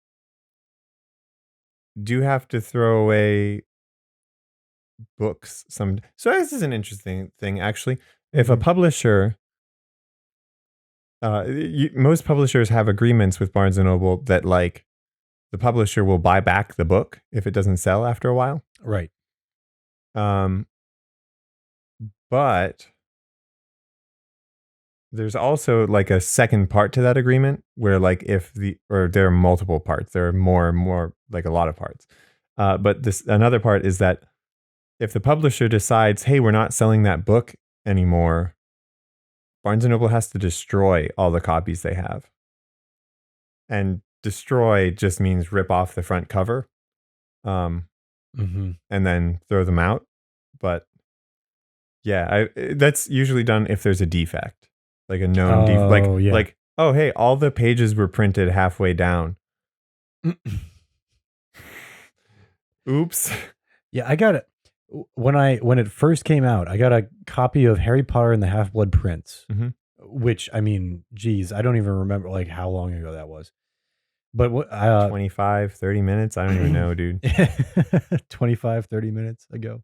do have to throw away books so this is an interesting thing, actually. Mm-hmm. If a publisher, most publishers have agreements with Barnes & Noble that like the publisher will buy back the book if it doesn't sell after a while. Right. But there's also like a second part to that agreement where like there are multiple parts, there are more like a lot of parts. But another part is that if the publisher decides, hey, we're not selling that book anymore, Barnes & Noble has to destroy all the copies they have. And destroy just means rip off the front cover, and then throw them out. But yeah, that's usually done if there's a defect. Like a known defect, like, oh, hey, all the pages were printed halfway down. Oops. Yeah, I got it. When it first came out, I got a copy of Harry Potter and the Half-Blood Prince, which, I mean, geez, I don't even remember like how long ago that was. But 25, 30 minutes? I don't even know, dude. 25, 30 minutes ago.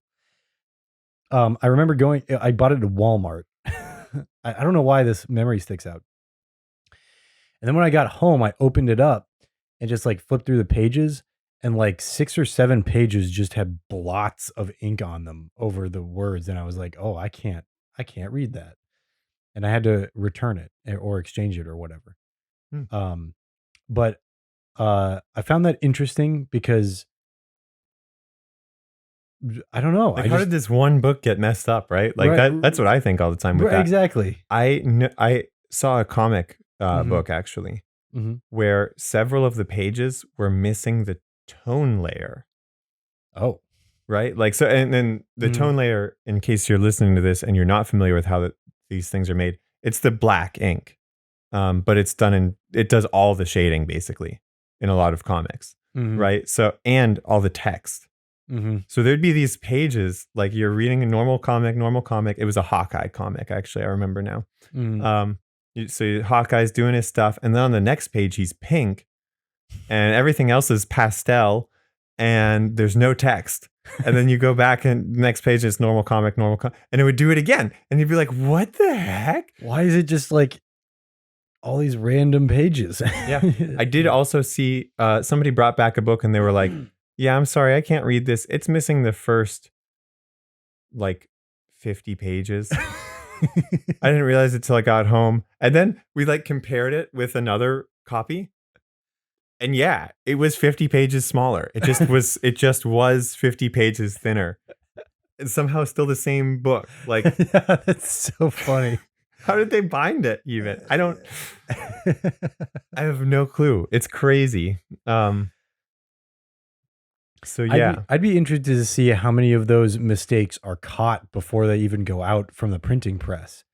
I remember I bought it at Walmart. I don't know why this memory sticks out. And then when I got home, I opened it up and just like flipped through the pages, and like 6 or 7 pages just had blots of ink on them over the words. And I was like, oh, I can't read that. And I had to return it or exchange it or whatever. But I found that interesting because I don't know. Like, how did this one book get messed up, right? Like that's what I think all the time with that. Exactly. I saw a comic book actually where several of the pages were missing the tone layer. Oh. Right? Like, so, and then the tone layer, in case you're listening to this and you're not familiar with how these things are made, it's the black ink. But it does all the shading basically. in a lot of comics, Mhm. right? So, and all the text. Mhm. So there'd be these pages, like you're reading a normal comic. It was a Hawkeye comic, actually. I remember now. Mhm. So Hawkeye's doing his stuff, and then on the next page, he's pink, and everything else is pastel, and there's no text. And then you go back, and the next page is normal comic, and it would do it again, and you'd be like, "What the heck?" Why is it just like all these random pages? Yeah, I did also see somebody brought back a book, and they were like, "Yeah, I'm sorry, I can't read this. It's missing the first like 50 pages." I didn't realize it till I got home. And then we like compared it with another copy. And yeah, it was 50 pages smaller. It just was 50 pages thinner. It's somehow still the same book. Like, Yeah, that's so funny. how did they bind it even? I have no clue. It's crazy. So yeah. I'd be interested to see how many of those mistakes are caught before they even go out from the printing press.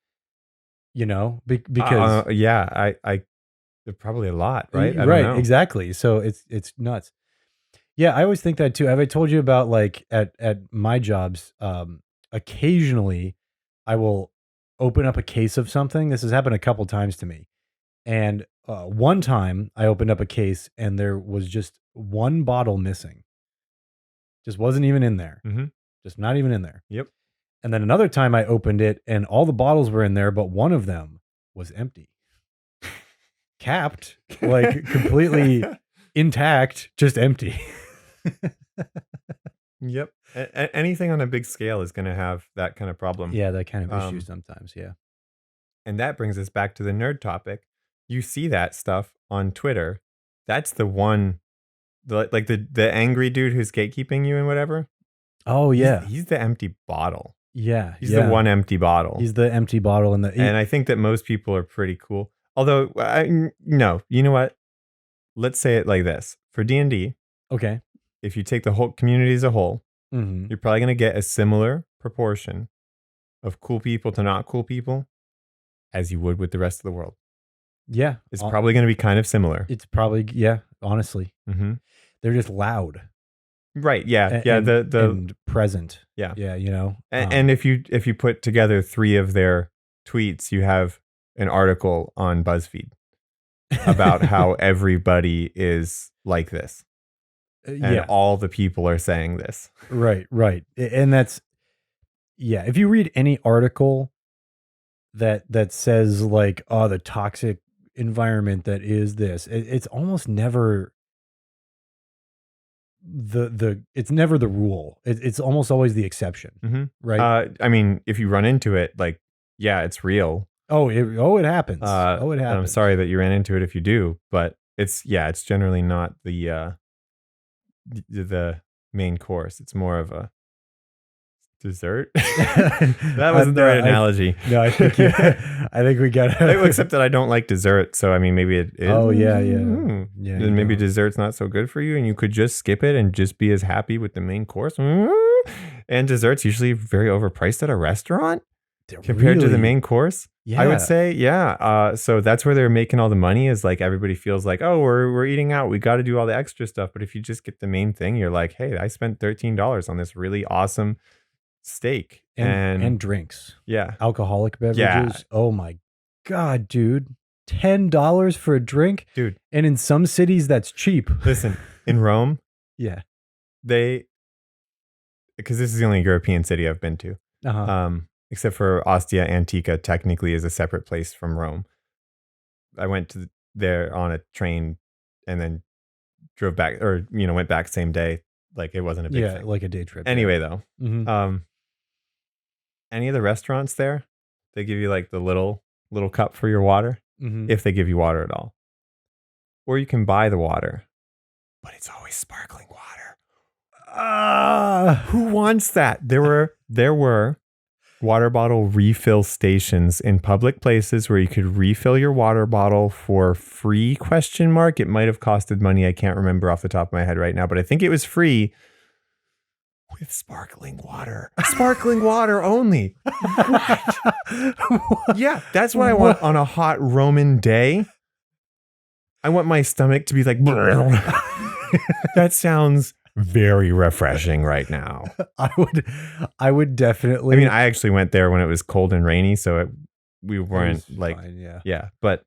You know, because Yeah, I probably a lot, right? I don't right, know. exactly. So it's nuts. Yeah, I always think that too. Have I told you about like at my jobs? Occasionally, I will open up a case of something. This has happened a couple times to me, and one time I opened up a case and there was just one bottle missing. Just wasn't even in there. Mm-hmm. Just not even in there. Yep. And then another time I opened it and all the bottles were in there, but one of them was empty. Capped, like completely intact, just empty. Yep. Anything on a big scale is going to have that kind of problem. Yeah, that kind of issue Um, sometimes. Yeah. And that brings us back to the nerd topic. You see that stuff on Twitter. That's the one, like the angry dude who's gatekeeping you and whatever. Oh yeah. He's the empty bottle. Yeah. He's the one empty bottle. He's the empty bottle in the. And I think that most people are pretty cool. Although, no, you know what? Let's say it like this: for D&D, Okay. if you take the whole community as a whole, Mm-hmm. you're probably going to get a similar proportion of cool people to not cool people as you would with the rest of the world. Yeah. It's probably going to be kind of similar. It's probably, yeah, honestly. Mm-hmm. They're just loud. Right. Yeah. And, the and present. Yeah. Yeah. You know. And if you put together 3 of their tweets, you have an article on BuzzFeed about how everybody is like this. And all the people are saying this. Right. Right. And that's, yeah. If you read any article that says like, oh, the toxic environment that is this, it's almost never it's never the rule. It's almost always the exception. Mm-hmm. Right. I mean, if you run into it, like, yeah, it's real. Oh, it happens. It happens. I'm sorry that you ran into it if you do, but it's generally not the main course. It's more of a dessert. That wasn't the right analogy. I think we got it. Except that I don't like dessert, so I mean, maybe it is. Oh yeah. Yeah. Then maybe dessert's not so good for you, and you could just skip it and just be as happy with the main course. And dessert's usually very overpriced at a restaurant compared to the main course. Yeah. I would say, yeah. So that's where they're making all the money, is like everybody feels like, oh, we're eating out. We got to do all the extra stuff. But if you just get the main thing, you're like, hey, I spent $13 on this really awesome steak and drinks. Yeah. Alcoholic beverages. Yeah. Oh my God, dude. $10 for a drink? Dude. And in some cities, that's cheap. Listen, in Rome, yeah. Because this is the only European city I've been to. Uh-huh. Except for Ostia Antica, technically is a separate place from Rome. I went there on a train and then drove back, or went back same day. Like, it wasn't a big thing. Like a day trip. Anyway, though, mm-hmm. Any of the restaurants there, they give you like the little cup for your water, if they give you water at all, or you can buy the water, but it's always sparkling water. Who wants that? There were water bottle refill stations in public places where you could refill your water bottle for free ? It might have costed money. I can't remember off the top of my head right now, but I think it was free with sparkling water. Sparkling water only. What? Yeah, that's what I want on a hot Roman day. I want my stomach to be like, that sounds very refreshing right now. I would definitely. I mean, I actually went there when it was cold and rainy, so we weren't like, fine, yeah. But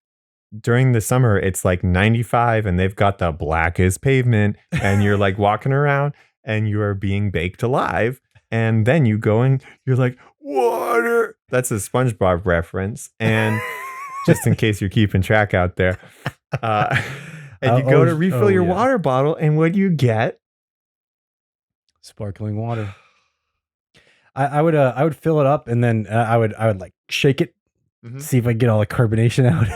during the summer, it's like 95 and they've got the blackest pavement and you're like walking around and you are being baked alive. And then you go and you're like, water. That's a SpongeBob reference. And just in case you're keeping track out there. And you go to refill your water bottle, and what do you get? Sparkling water. I would fill it up, and then I would like shake it, see if I get all the carbonation out.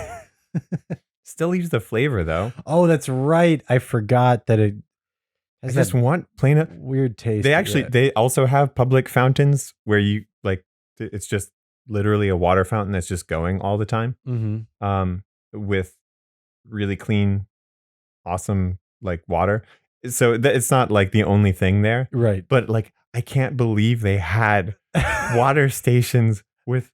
Still leaves the flavor though. Oh, that's right. I forgot that it. I just want plain up weird taste. They also have public fountains where you like it's just literally a water fountain that's just going all the time. With really clean, awesome like water. So it's not like the only thing there, right? But like I can't believe they had water stations with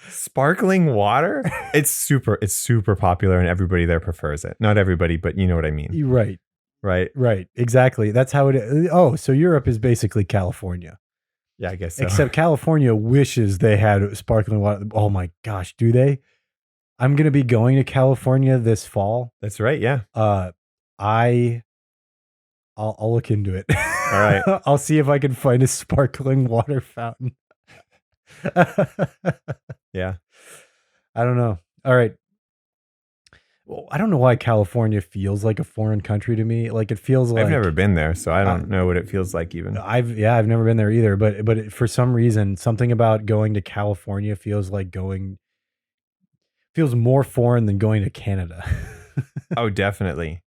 sparkling water. It's super popular, and everybody there prefers it. Not everybody, but you know what I mean. Right. Exactly. That's how it is. Oh, so Europe is basically California. Yeah, I guess so. Except California wishes they had sparkling water. Oh my gosh, do they? I'm going to be going to California this fall. That's right, yeah. I'll look into it. All right. I'll see if I can find a sparkling water fountain. Yeah. I don't know. All right. Well, I don't know why California feels like a foreign country to me. Like it feels like I've never been there, so I don't know what it feels like even. I've never been there either, but for some reason something about going to California feels more foreign than going to Canada. Oh, definitely.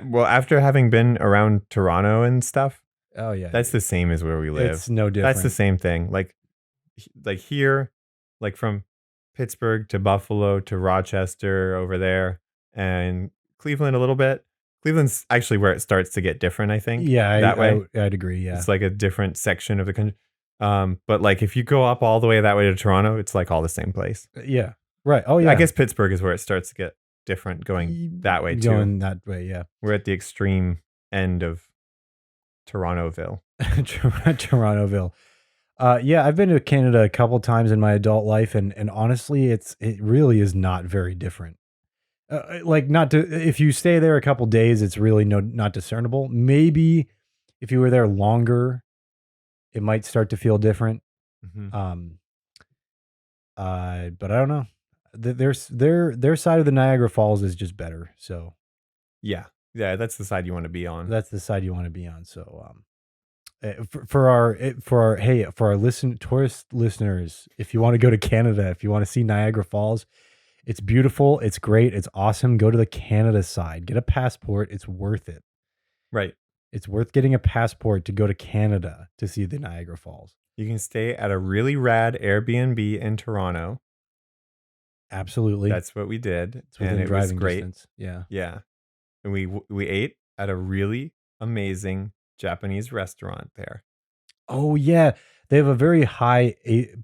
Well, after having been around Toronto and stuff, oh yeah, that's the same as where we live. It's no different. That's the same thing. Like here, like from Pittsburgh to Buffalo to Rochester over there, and Cleveland a little bit. Cleveland's actually where it starts to get different, I think. Yeah, that way. I'd agree. Yeah, it's like a different section of the country. But like if you go up all the way that way to Toronto, it's like all the same place. Yeah. Right. Oh yeah. I guess Pittsburgh is where it starts to get different going that way too. Going that way, yeah. We're at the extreme end of Torontoville. Torontoville. Yeah, I've been to Canada a couple times in my adult life, and honestly, it really is not very different. Like if you stay there a couple days, it's really not discernible. Maybe if you were there longer, it might start to feel different. But I don't know. Their side of the Niagara Falls is just better. So yeah, that's the side you want to be on. That's the side you want to be on. So for our tourist listeners, if you want to go to Canada, if you want to see Niagara Falls, it's beautiful, it's great, it's awesome. Go to the Canada side. Get a passport. It's worth it. Right. It's worth getting a passport to go to Canada to see the Niagara Falls. You can stay at a really rad Airbnb in Toronto. Absolutely. That's what we did. And it was great. Distance. Yeah. Yeah. And we ate at a really amazing Japanese restaurant there. Oh yeah. They have a very high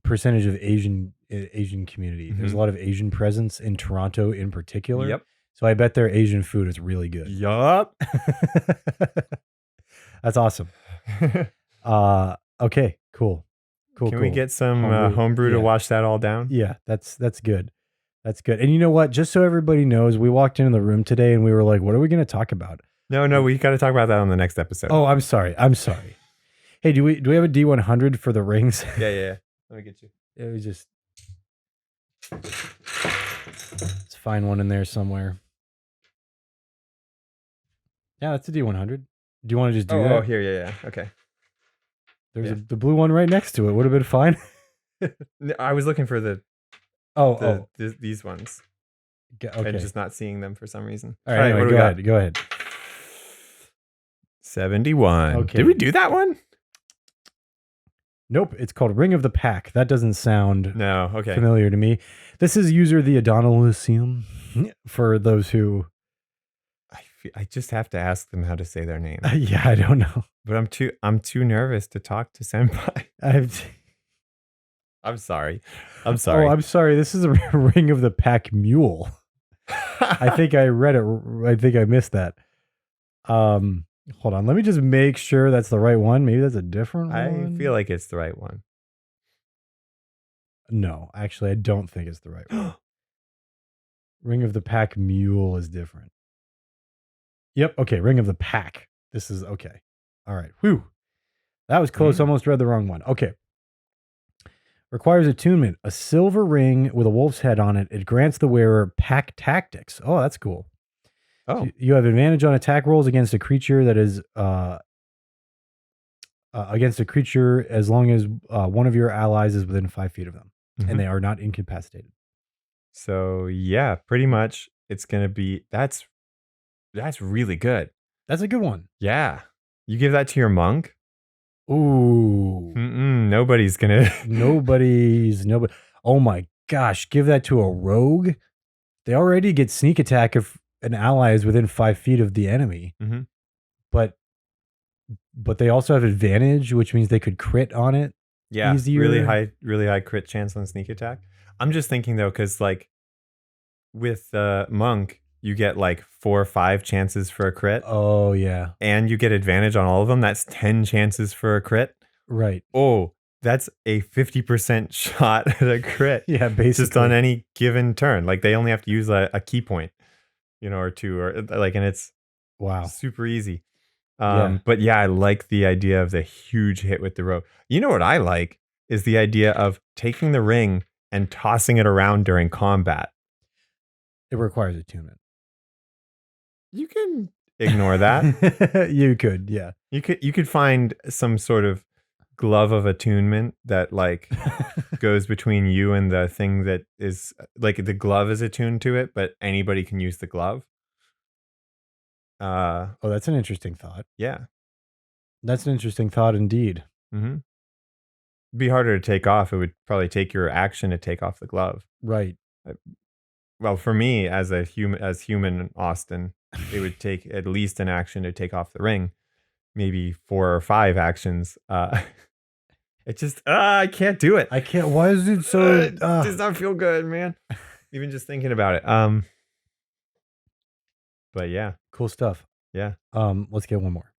percentage of Asian community. There's a lot of Asian presence in Toronto in particular. Yep. So I bet their Asian food is really good. Yup. That's awesome. Okay, cool. Can we get some homebrew to wash that all down? Yeah, that's good. That's good. And you know what? Just so everybody knows, we walked into the room today and we were like, what are we going to talk about? No, we got to talk about that on the next episode. Oh, I'm sorry. Hey, do we have a D100 for the rings? Yeah. Let me get you. It was just... Let's find one in there somewhere. Yeah, that's a D100. Do you want to just do that? Oh, here, yeah. Okay. There's the blue one right next to it. Would have been fine. I was looking for these ones. Okay. And just not seeing them for some reason. All right, anyway, go ahead. 71. Okay. Did we do that one? Nope. It's called Ring of the Pack. That doesn't sound familiar to me. This is user the Adonolusium for those who... I just have to ask them how to say their name. Yeah, I don't know. But I'm too nervous to talk to Senpai. I'm sorry. Oh, I'm sorry. This is a Ring of the Pack mule. I think I read it. I think I missed that. Hold on. Let me just make sure that's the right one. Maybe that's a different I one. feel like it's the right one. No, actually, I don't think it's the right one. Ring of the Pack Mule is different. Yep. Okay. Ring of the Pack. This is okay. All right. Whew. That was close. Almost read the wrong one. Okay. Requires attunement. A silver ring with a wolf's head on it. It grants the wearer pack tactics. Oh, that's cool. Oh, You have advantage on attack rolls against a creature that is against a creature as long as one of your allies is within 5 feet of them, and they are not incapacitated. So yeah, pretty much it's gonna be that's really good. That's a good one. Yeah, you give that to your monk. Ooh, Nobody's gonna. nobody. Oh my gosh, give that to a rogue. They already get sneak attack if an ally is within 5 feet of the enemy, but they also have advantage, which means they could crit on it. Yeah, easier. really high crit chance on sneak attack. I'm just thinking though, because like with monk, you get like 4 or 5 chances for a crit. Oh yeah, and you get advantage on all of them. That's 10 chances for a crit. Right. Oh, that's a 50% shot at a crit. Yeah, basically. Just on any given turn. Like they only have to use a key point, or two, or like, and it's super easy. But yeah, I like the idea of the huge hit with the rope. You know what I like is the idea of taking the ring and tossing it around during combat. It requires attunement. You can ignore that. You could, yeah. You could find some sort of glove of attunement that like goes between you and the thing that is like the glove is attuned to it, but anybody can use the glove. Oh, that's an interesting thought. Yeah. That's an interesting thought indeed. Mm-hmm. It'd be harder to take off. It would probably take your action to take off the glove. Right. Well, for me as human Austin, it would take at least an action to take off the ring, maybe 4 or 5 actions. It just I can't do it. I can't. Why is it so? It does not feel good, man. Even just thinking about it. But yeah, cool stuff. Yeah. Let's get one more.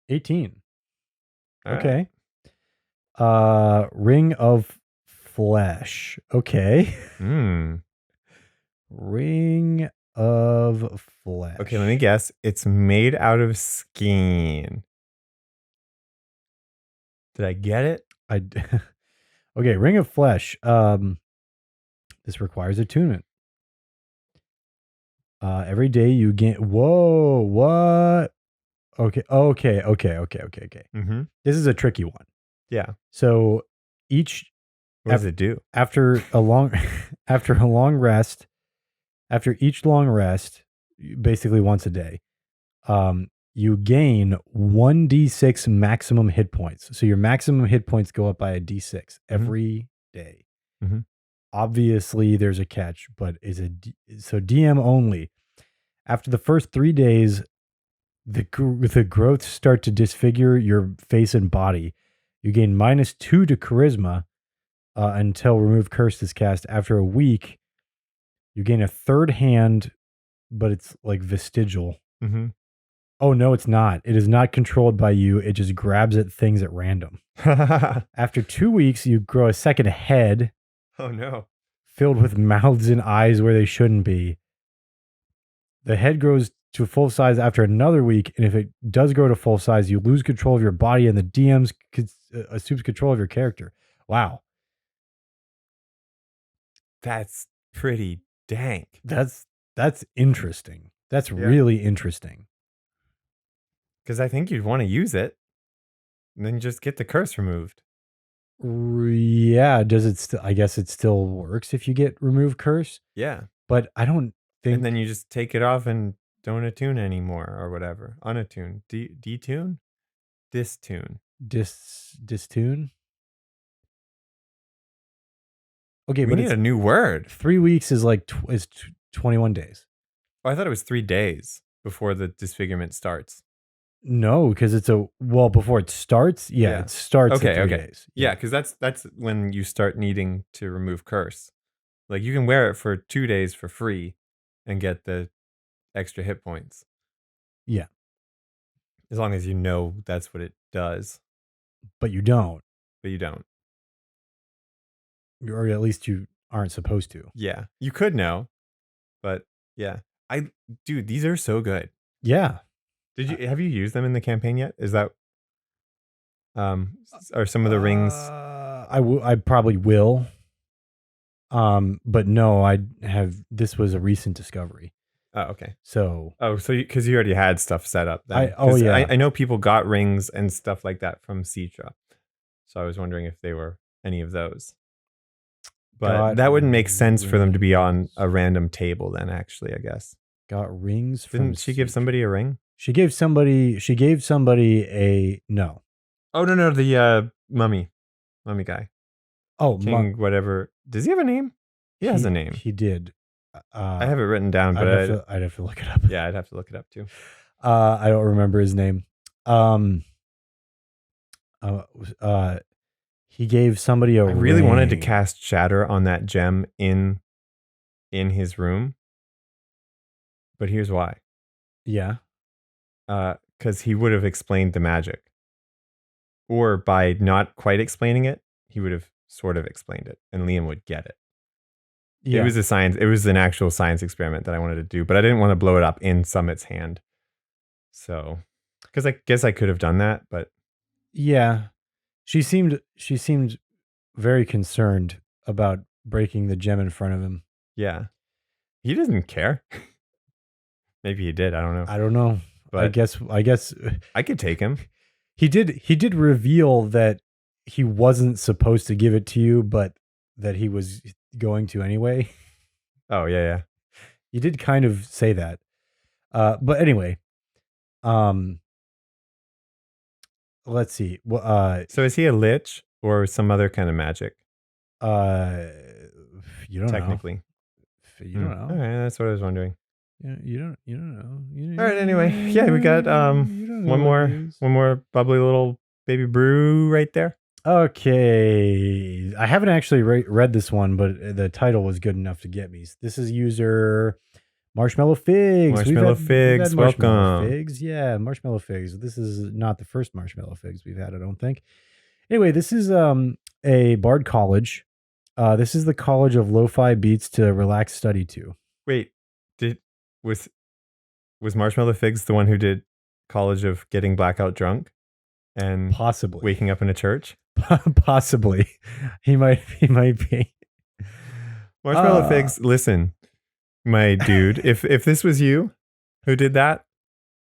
18. All okay. Right. Ring of Flesh. Okay. Ring of Flesh. Okay, let me guess. It's made out of skin. Did I get it? Okay, Ring of Flesh. This requires attunement. Every day you gain. Whoa, what? Okay. This is a tricky one. Yeah. So each. What does it do? After a long rest, after each long rest, basically once a day, you gain 1d6 maximum hit points. So your maximum hit points go up by a d6 every day. Obviously, there's a catch, but so DM only. After the first 3 days, the growths start to disfigure your face and body. You gain -2 to charisma until Remove Curse is cast. After a week, you gain a third hand, but it's like vestigial. Oh, no, it's not. It is not controlled by you. It just grabs at things at random. After 2 weeks, you grow a second head. Oh, no. Filled with mouths and eyes where they shouldn't be. The head grows to full size after another week, and if it does grow to full size, you lose control of your body, and the DM assumes control of your character. Wow. That's pretty dank. That's interesting. That's really interesting. Because I think you'd want to use it, and then just get the curse removed. Yeah. Does it? I guess it still works if you get Remove Curse. Yeah. But I don't think. And then you just take it off and don't attune anymore or whatever. Unattune. Detune? Distune. Distune? Okay, we need a new word. 3 weeks is like 21 days. Oh, I thought it was 3 days before the disfigurement starts. No, because it's before it starts. Yeah, it starts. Okay. 3 days. Yeah, because that's when you start needing to remove curse. Like you can wear it for 2 days for free and get the extra hit points. Yeah. As long as you know that's what it does, But you don't. but you don't. Or at least you aren't supposed to. Yeah. You could know, but yeah. Dude, these are so good. Yeah. Have you used them in the campaign yet? Is that are some of the rings? I probably will. But no, this was a recent discovery. Oh, okay. So because you already had stuff set up then. yeah. I know people got rings and stuff like that from Citra. So I was wondering if they were any of those. But that wouldn't make sense for them to be on a random table then, actually, I guess. Got rings from Didn't she give somebody a ring? She gave somebody a no. Oh no, the mummy guy. Oh, King whatever. Does he have a name? He has a name. He did. I have it written down, but I'd have to look it up. Yeah, I'd have to look it up too. I don't remember his name. He gave somebody a ring. I really wanted to cast Shatter on that gem in his room. But here's why. Yeah. Because he would have explained the magic. Or by not quite explaining it, he would have sort of explained it, and Liam would get it. Yeah. It was an actual science experiment that I wanted to do, but I didn't want to blow it up in Summit's hand. So, because I guess I could have done that, but yeah, she seemed very concerned about breaking the gem in front of him. Yeah, he doesn't care. Maybe he did. I don't know. But I guess I could take him. He did reveal that he wasn't supposed to give it to you, but that he was going to anyway. Oh, yeah. You did kind of say that. But anyway, let's see. So is he a lich or some other kind of magic? You don't technically know. You don't know. All right, that's what I was wondering. You don't know. All right, anyway. Yeah, we got one more bubbly little baby brew right there. Okay. I haven't actually read this one, but the title was good enough to get me. This is user Marshmallow Figs. Marshmallow Figs, welcome. Figs. Yeah, Marshmallow Figs. This is not the first Marshmallow Figs we've had, I don't think. Anyway, this is a Bard College. This is the College of Lo-Fi Beats to Relax Study to. Wait, was Marshmallow Figs the one who did College of Getting Blackout Drunk and possibly waking up in a church? Possibly. He might be. Marshmallow Figs, listen, my dude, if this was you who did that,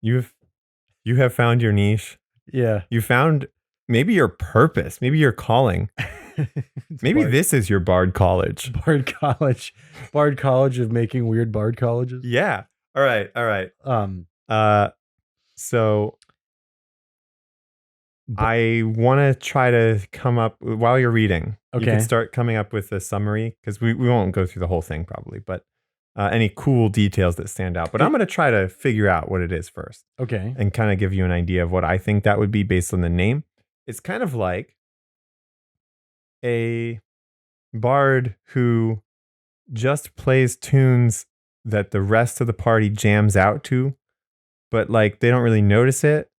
you have found your niche. Yeah. You found maybe your purpose, maybe your calling. Maybe this is your Bard College. Bard College of making weird Bard colleges. Yeah. All right. So I want to try to come up while you're reading. Okay. You can start coming up with a summary because we won't go through the whole thing probably, but any cool details that stand out. But I'm going to try to figure out what it is first. Okay. And kind of give you an idea of what I think that would be based on the name. It's kind of like a bard who just plays tunes that the rest of the party jams out to, but like they don't really notice it,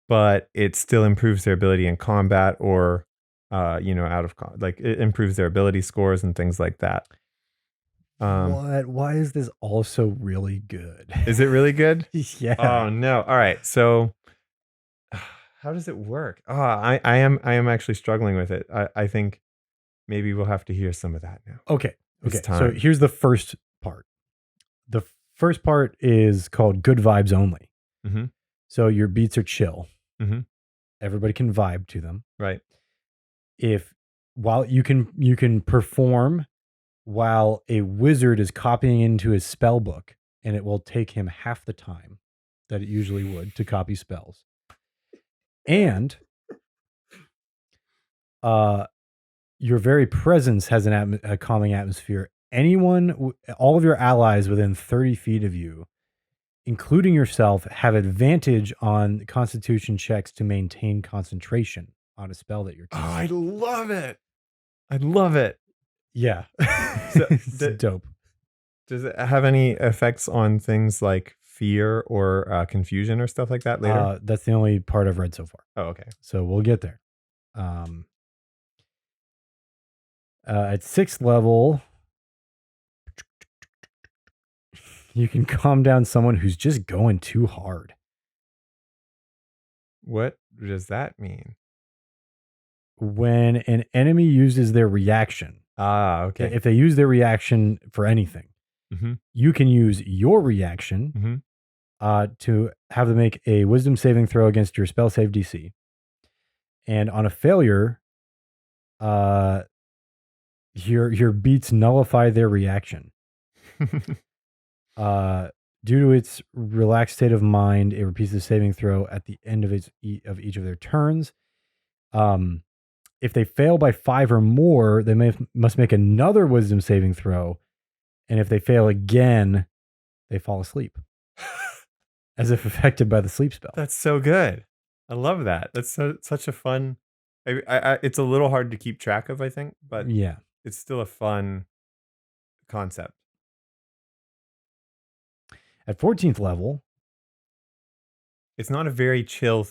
but it still improves their ability in combat or like it improves their ability scores and things like that. Why is this also really good? Is it really good? Yeah. Oh no. All right. So how does it work? I am actually struggling with it. I think maybe we'll have to hear some of that now. Okay. So here's the first part. The first part is called Good Vibes Only. Mm-hmm. So your beats are chill. Mm-hmm. Everybody can vibe to them. Right. While you can perform while a wizard is copying into his spell book, and it will take him half the time that it usually would to copy spells. And your very presence has a calming atmosphere. All of your allies within 30 feet of you, including yourself, have advantage on Constitution checks to maintain concentration on a spell that you're casting. Oh, I love it. Yeah. So It's dope. does it have any effects on things like fear or confusion or stuff like that later? That's the only part I've read so far. Oh, okay. So we'll get there. Um, at 6th level, you can calm down someone who's just going too hard. What does that mean? When an enemy uses their reaction, Ah, okay. if they use their reaction for anything, Mm-hmm. you can use your reaction Mm-hmm. to have them make a wisdom saving throw against your spell save DC. And on a failure, uh, your beats nullify their reaction. Due to its relaxed state of mind, it repeats the saving throw at the end of each of their turns. If they fail by 5 or more, they must make another wisdom saving throw. And if they fail again, they fall asleep, as if affected by the sleep spell. That's so good. I love that. That's such a fun. It's a little hard to keep track of, I think, but Yeah. it's still a fun concept. At 14th level, It's not a very chill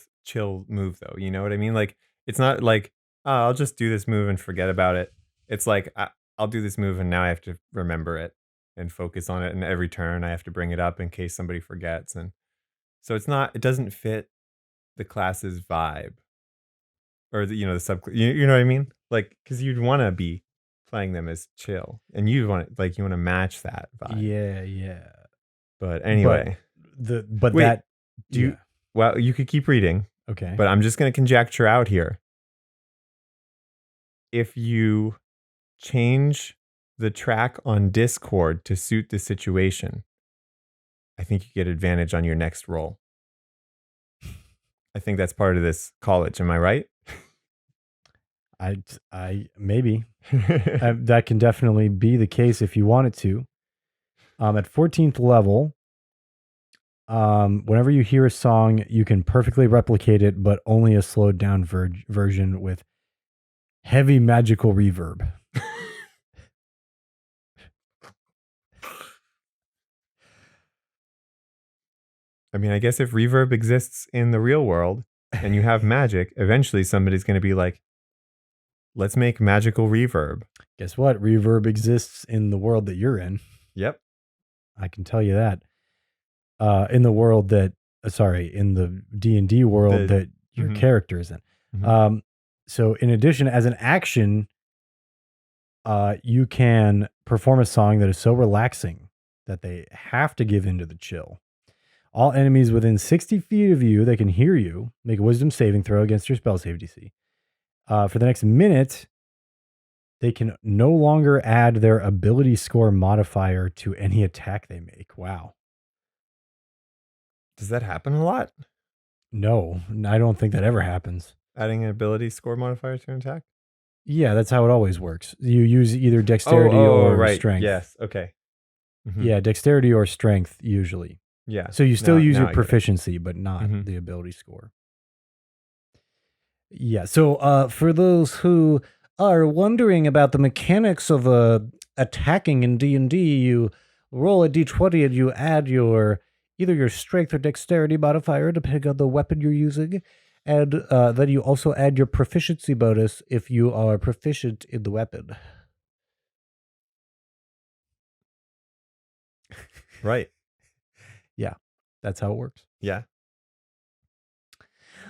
move though. You know what I mean? Like it's not like, oh, I'll just do this move and forget about it. It's like I'll do this move and now I have to remember it and focus on it. And every turn I have to bring it up in case somebody forgets. And so it doesn't fit the class's vibe or the sub. You know what I mean? Like because you'd want to be playing them as chill and you want to match that vibe. yeah. But anyway, But wait, that do you? Well, you could keep reading. Okay. But I'm just going to conjecture out here. If you change the track on Discord to suit the situation, I think you get advantage on your next roll. I think that's part of this college. Am I right? I maybe that can definitely be the case if you want it to. At 14th level, whenever you hear a song, you can perfectly replicate it, but only a slowed down version with heavy magical reverb. I mean, I guess if reverb exists in the real world and you have magic, eventually somebody's going to be like, let's make magical reverb. Guess what? Reverb exists in the world that you're in. Yep. I can tell you that. In the world that, in the D&D world that your character is in. Mm-hmm. So in addition, as an action, you can perform a song that is so relaxing that they have to give into the chill. All enemies within 60 feet of you that can hear you make a wisdom saving throw against your spell save DC. For the next minute, they can no longer add their ability score modifier to any attack they make. Wow. Does that happen a lot? No, I don't think that ever happens. Adding an ability score modifier to an attack? Yeah, that's how it always works. You use either dexterity or strength. Yes. Okay. Mm-hmm. Yeah, dexterity or strength usually. Yeah. So you still use your proficiency, but not the ability score. Yeah. So for those who are wondering about the mechanics of attacking in D&D, you roll a d20 and you add either your strength or dexterity modifier depending on the weapon you're using. And then you also add your proficiency bonus if you are proficient in the weapon. Right. Yeah, that's how it works. Yeah.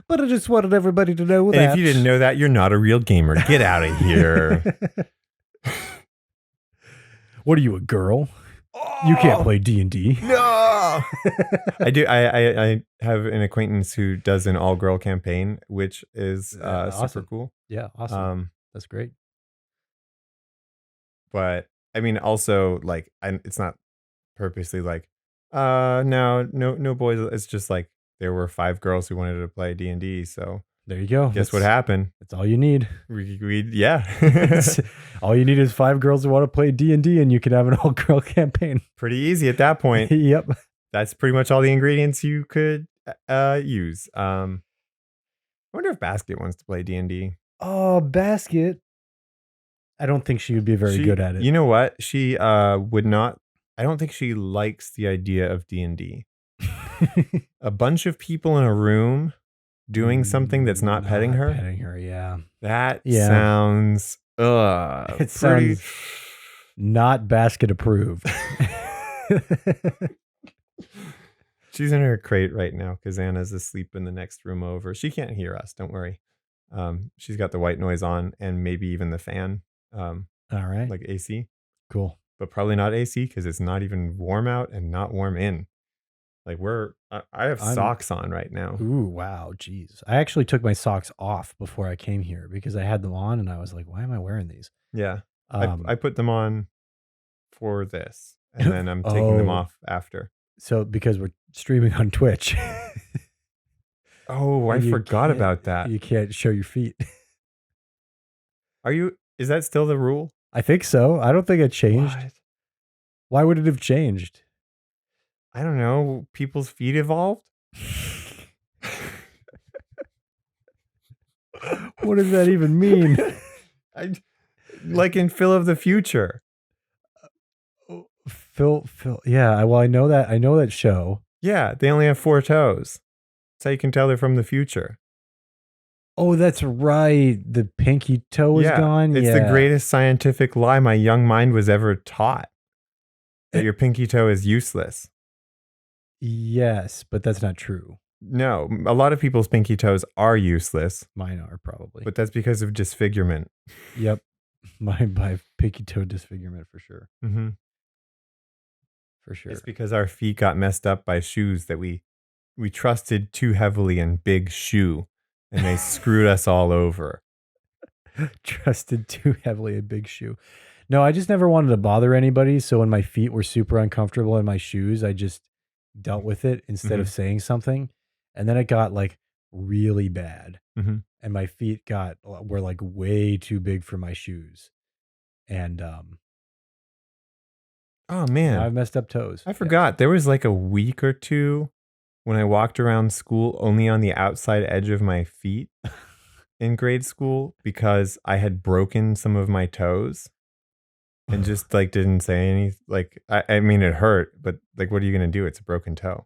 But I just wanted everybody to know that. And if you didn't know that, you're not a real gamer. Get out of here. What are you, a girl? You can't play D&D. No. I do. I have an acquaintance who does an all-girl campaign, which is awesome. super cool. Yeah, awesome. That's great. But I mean, also like, it's not purposely like, no boys. It's just like there were 5 girls who wanted to play D&D. So there you go. Guess what happened? That's all you need. Yeah. All you need is 5 girls who want to play D&D, and you can have an all-girl campaign. Pretty easy at that point. Yep. That's pretty much all the ingredients you could use. I wonder if Basket wants to play D&D. Oh, Basket. I don't think she would be very good at it. You know what? She would not. I don't think she likes the idea of D&D. A bunch of people in a room doing something that's not petting her. Petting her, yeah. That sounds it pretty sounds not basket approved. She's in her crate right now because Anna's asleep in the next room over. She can't hear us. Don't worry. She's got the white noise on and maybe even the fan. All right. Like AC. Cool. But probably not AC because it's not even warm out and not warm in. Like I have socks on right now. Ooh, wow. Jeez. I actually took my socks off before I came here because I had them on and I was like, why am I wearing these? Yeah. I put them on for this and then I'm taking them off after. So because we're streaming on Twitch. Oh, I forgot about that. You can't show your feet. Is that still the rule? I think so. I don't think it changed. What? Why would it have changed? I don't know. People's feet evolved? What does that even mean? Like in Phil of the Future. Phil. Yeah, well, I know that show. Yeah, they only have 4 toes. That's how you can tell they're from the future. Oh, that's right. The pinky toe is gone. It's the greatest scientific lie my young mind was ever taught. That your pinky toe is useless. Yes, but that's not true. No, a lot of people's pinky toes are useless. Mine are probably. But that's because of disfigurement. Yep. My pinky toe disfigurement for sure. Mm-hmm. For sure. It's because our feet got messed up by shoes that we trusted too heavily in big shoe. And they screwed us all over. Trusted too heavily in big shoe. No, I just never wanted to bother anybody. So when my feet were super uncomfortable in my shoes, I just dealt with it instead of saying something. And then it got like really bad. Mm-hmm. And my feet were like way too big for my shoes. And oh man, I've messed up toes. I forgot. There was like a week or two when I walked around school only on the outside edge of my feet in grade school because I had broken some of my toes and just like didn't say anything. Like, I mean, it hurt, but like, what are you going to do? It's a broken toe.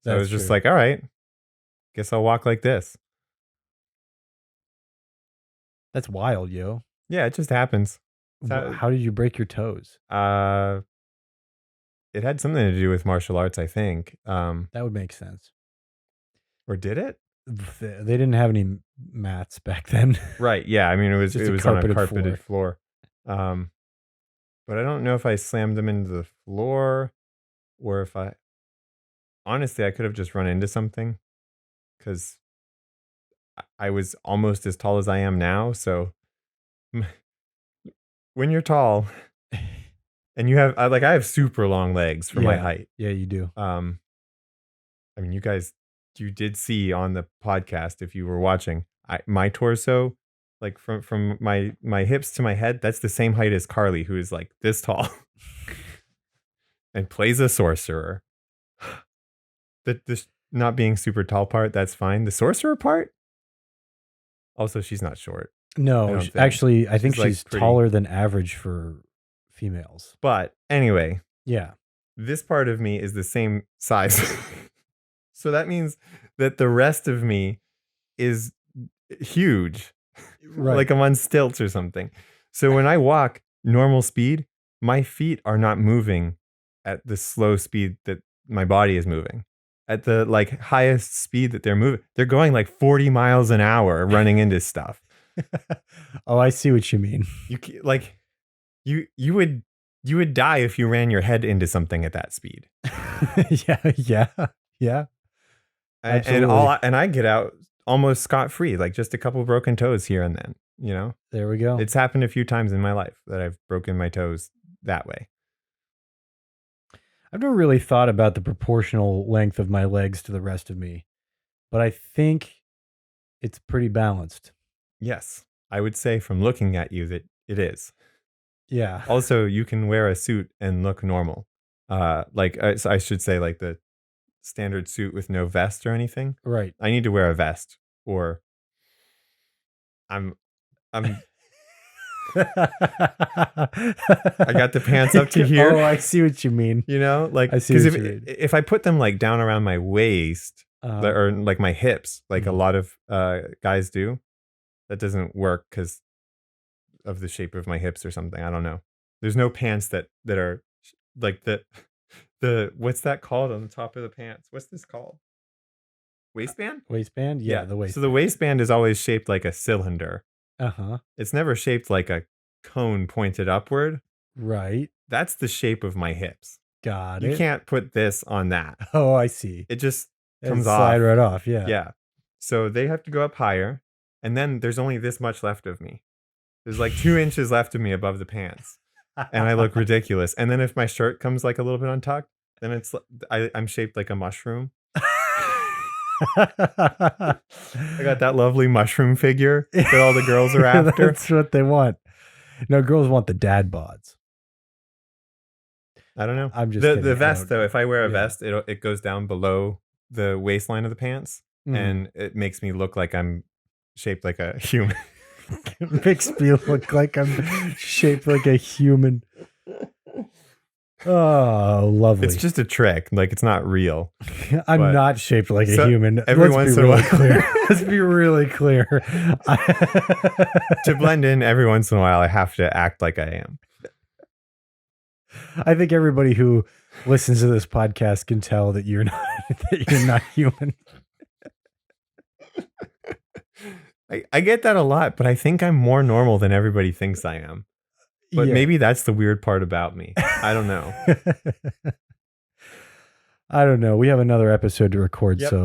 So I was just like, all right, guess I'll walk like this. That's wild, yo. Yeah, it just happens. How did you break your toes? It had something to do with martial arts, I think. That would make sense. Or did it? They didn't have any mats back then. Right. Yeah. I mean, it was on a carpeted floor. But I don't know if I slammed them into the floor or if honestly, I could have just run into something because I was almost as tall as I am now. So when you're tall and you have, I have super long legs for my height. Yeah, you do. I mean, you did see on the podcast, if you were watching, my torso, like from my hips to my head, that's the same height as Carly, who is like this tall and plays a sorcerer. This not being super tall part, that's fine. The sorcerer part, also, she's not short. No, actually, I think she's taller than average for females. But anyway, yeah, this part of me is the same size. So that means that the rest of me is huge, right? Like I'm on stilts or something. So when I walk normal speed, my feet are not moving at the slow speed that my body is moving. At the like highest speed that they're moving, they're going like 40 miles an hour running into stuff. Oh, I see what you mean. You would die if you ran your head into something at that speed. Yeah. And I get out almost scot-free, like just a couple of broken toes here and then, you know? There we go. It's happened a few times in my life that I've broken my toes that way. I've never really thought about the proportional length of my legs to the rest of me, but I think it's pretty balanced. Yes. I would say from looking at you that it is. Yeah. Also, you can wear a suit and look normal. I should say like the standard suit with no vest or anything. Right. I need to wear a vest or I'm I got the pants up to here. Oh, I see what you mean. You know, like, I see because what you mean. if I put them like down around my waist or like my hips, like a lot of guys do, that doesn't work because of the shape of my hips or something. I don't know. There's no pants that are like the what's that called on the top of the pants? What's this called? Waistband? Waistband? Yeah, the So waistband. the waistband is always shaped like a cylinder. Uh-huh. It's never shaped like a cone pointed upward. Right. That's the shape of my hips. Got it. You can't put this on that. Oh, I see. It just It'd comes slide off. right off. Yeah. Yeah. So they have to go up higher. And then there's only this much left of me. There's like 2 inches left of me above the pants. And I look ridiculous. And then if my shirt comes like a little bit untucked, then it's I'm shaped like a mushroom. I got that lovely mushroom figure that all the girls are after. That's what they want. No, girls want the dad bods. I don't know. I'm just the kidding. vest though. If I wear a Yeah. vest, it goes down below the waistline of the pants, and it makes me look like I'm shaped like a human. It makes me look like I'm shaped like a human. Oh, lovely. It's just a trick. Like, it's not real. I'm but- not shaped like so a human. every Let's once be in a really while- clear. Let's be really clear. To blend in, every once in a while, I have to act like I am. I think everybody who listens to this podcast can tell that you're not human. I get that a lot, but I think I'm more normal than everybody thinks I am. But Yeah. maybe that's the weird part about me. I don't know. I don't know. We have another episode to record, Yep. so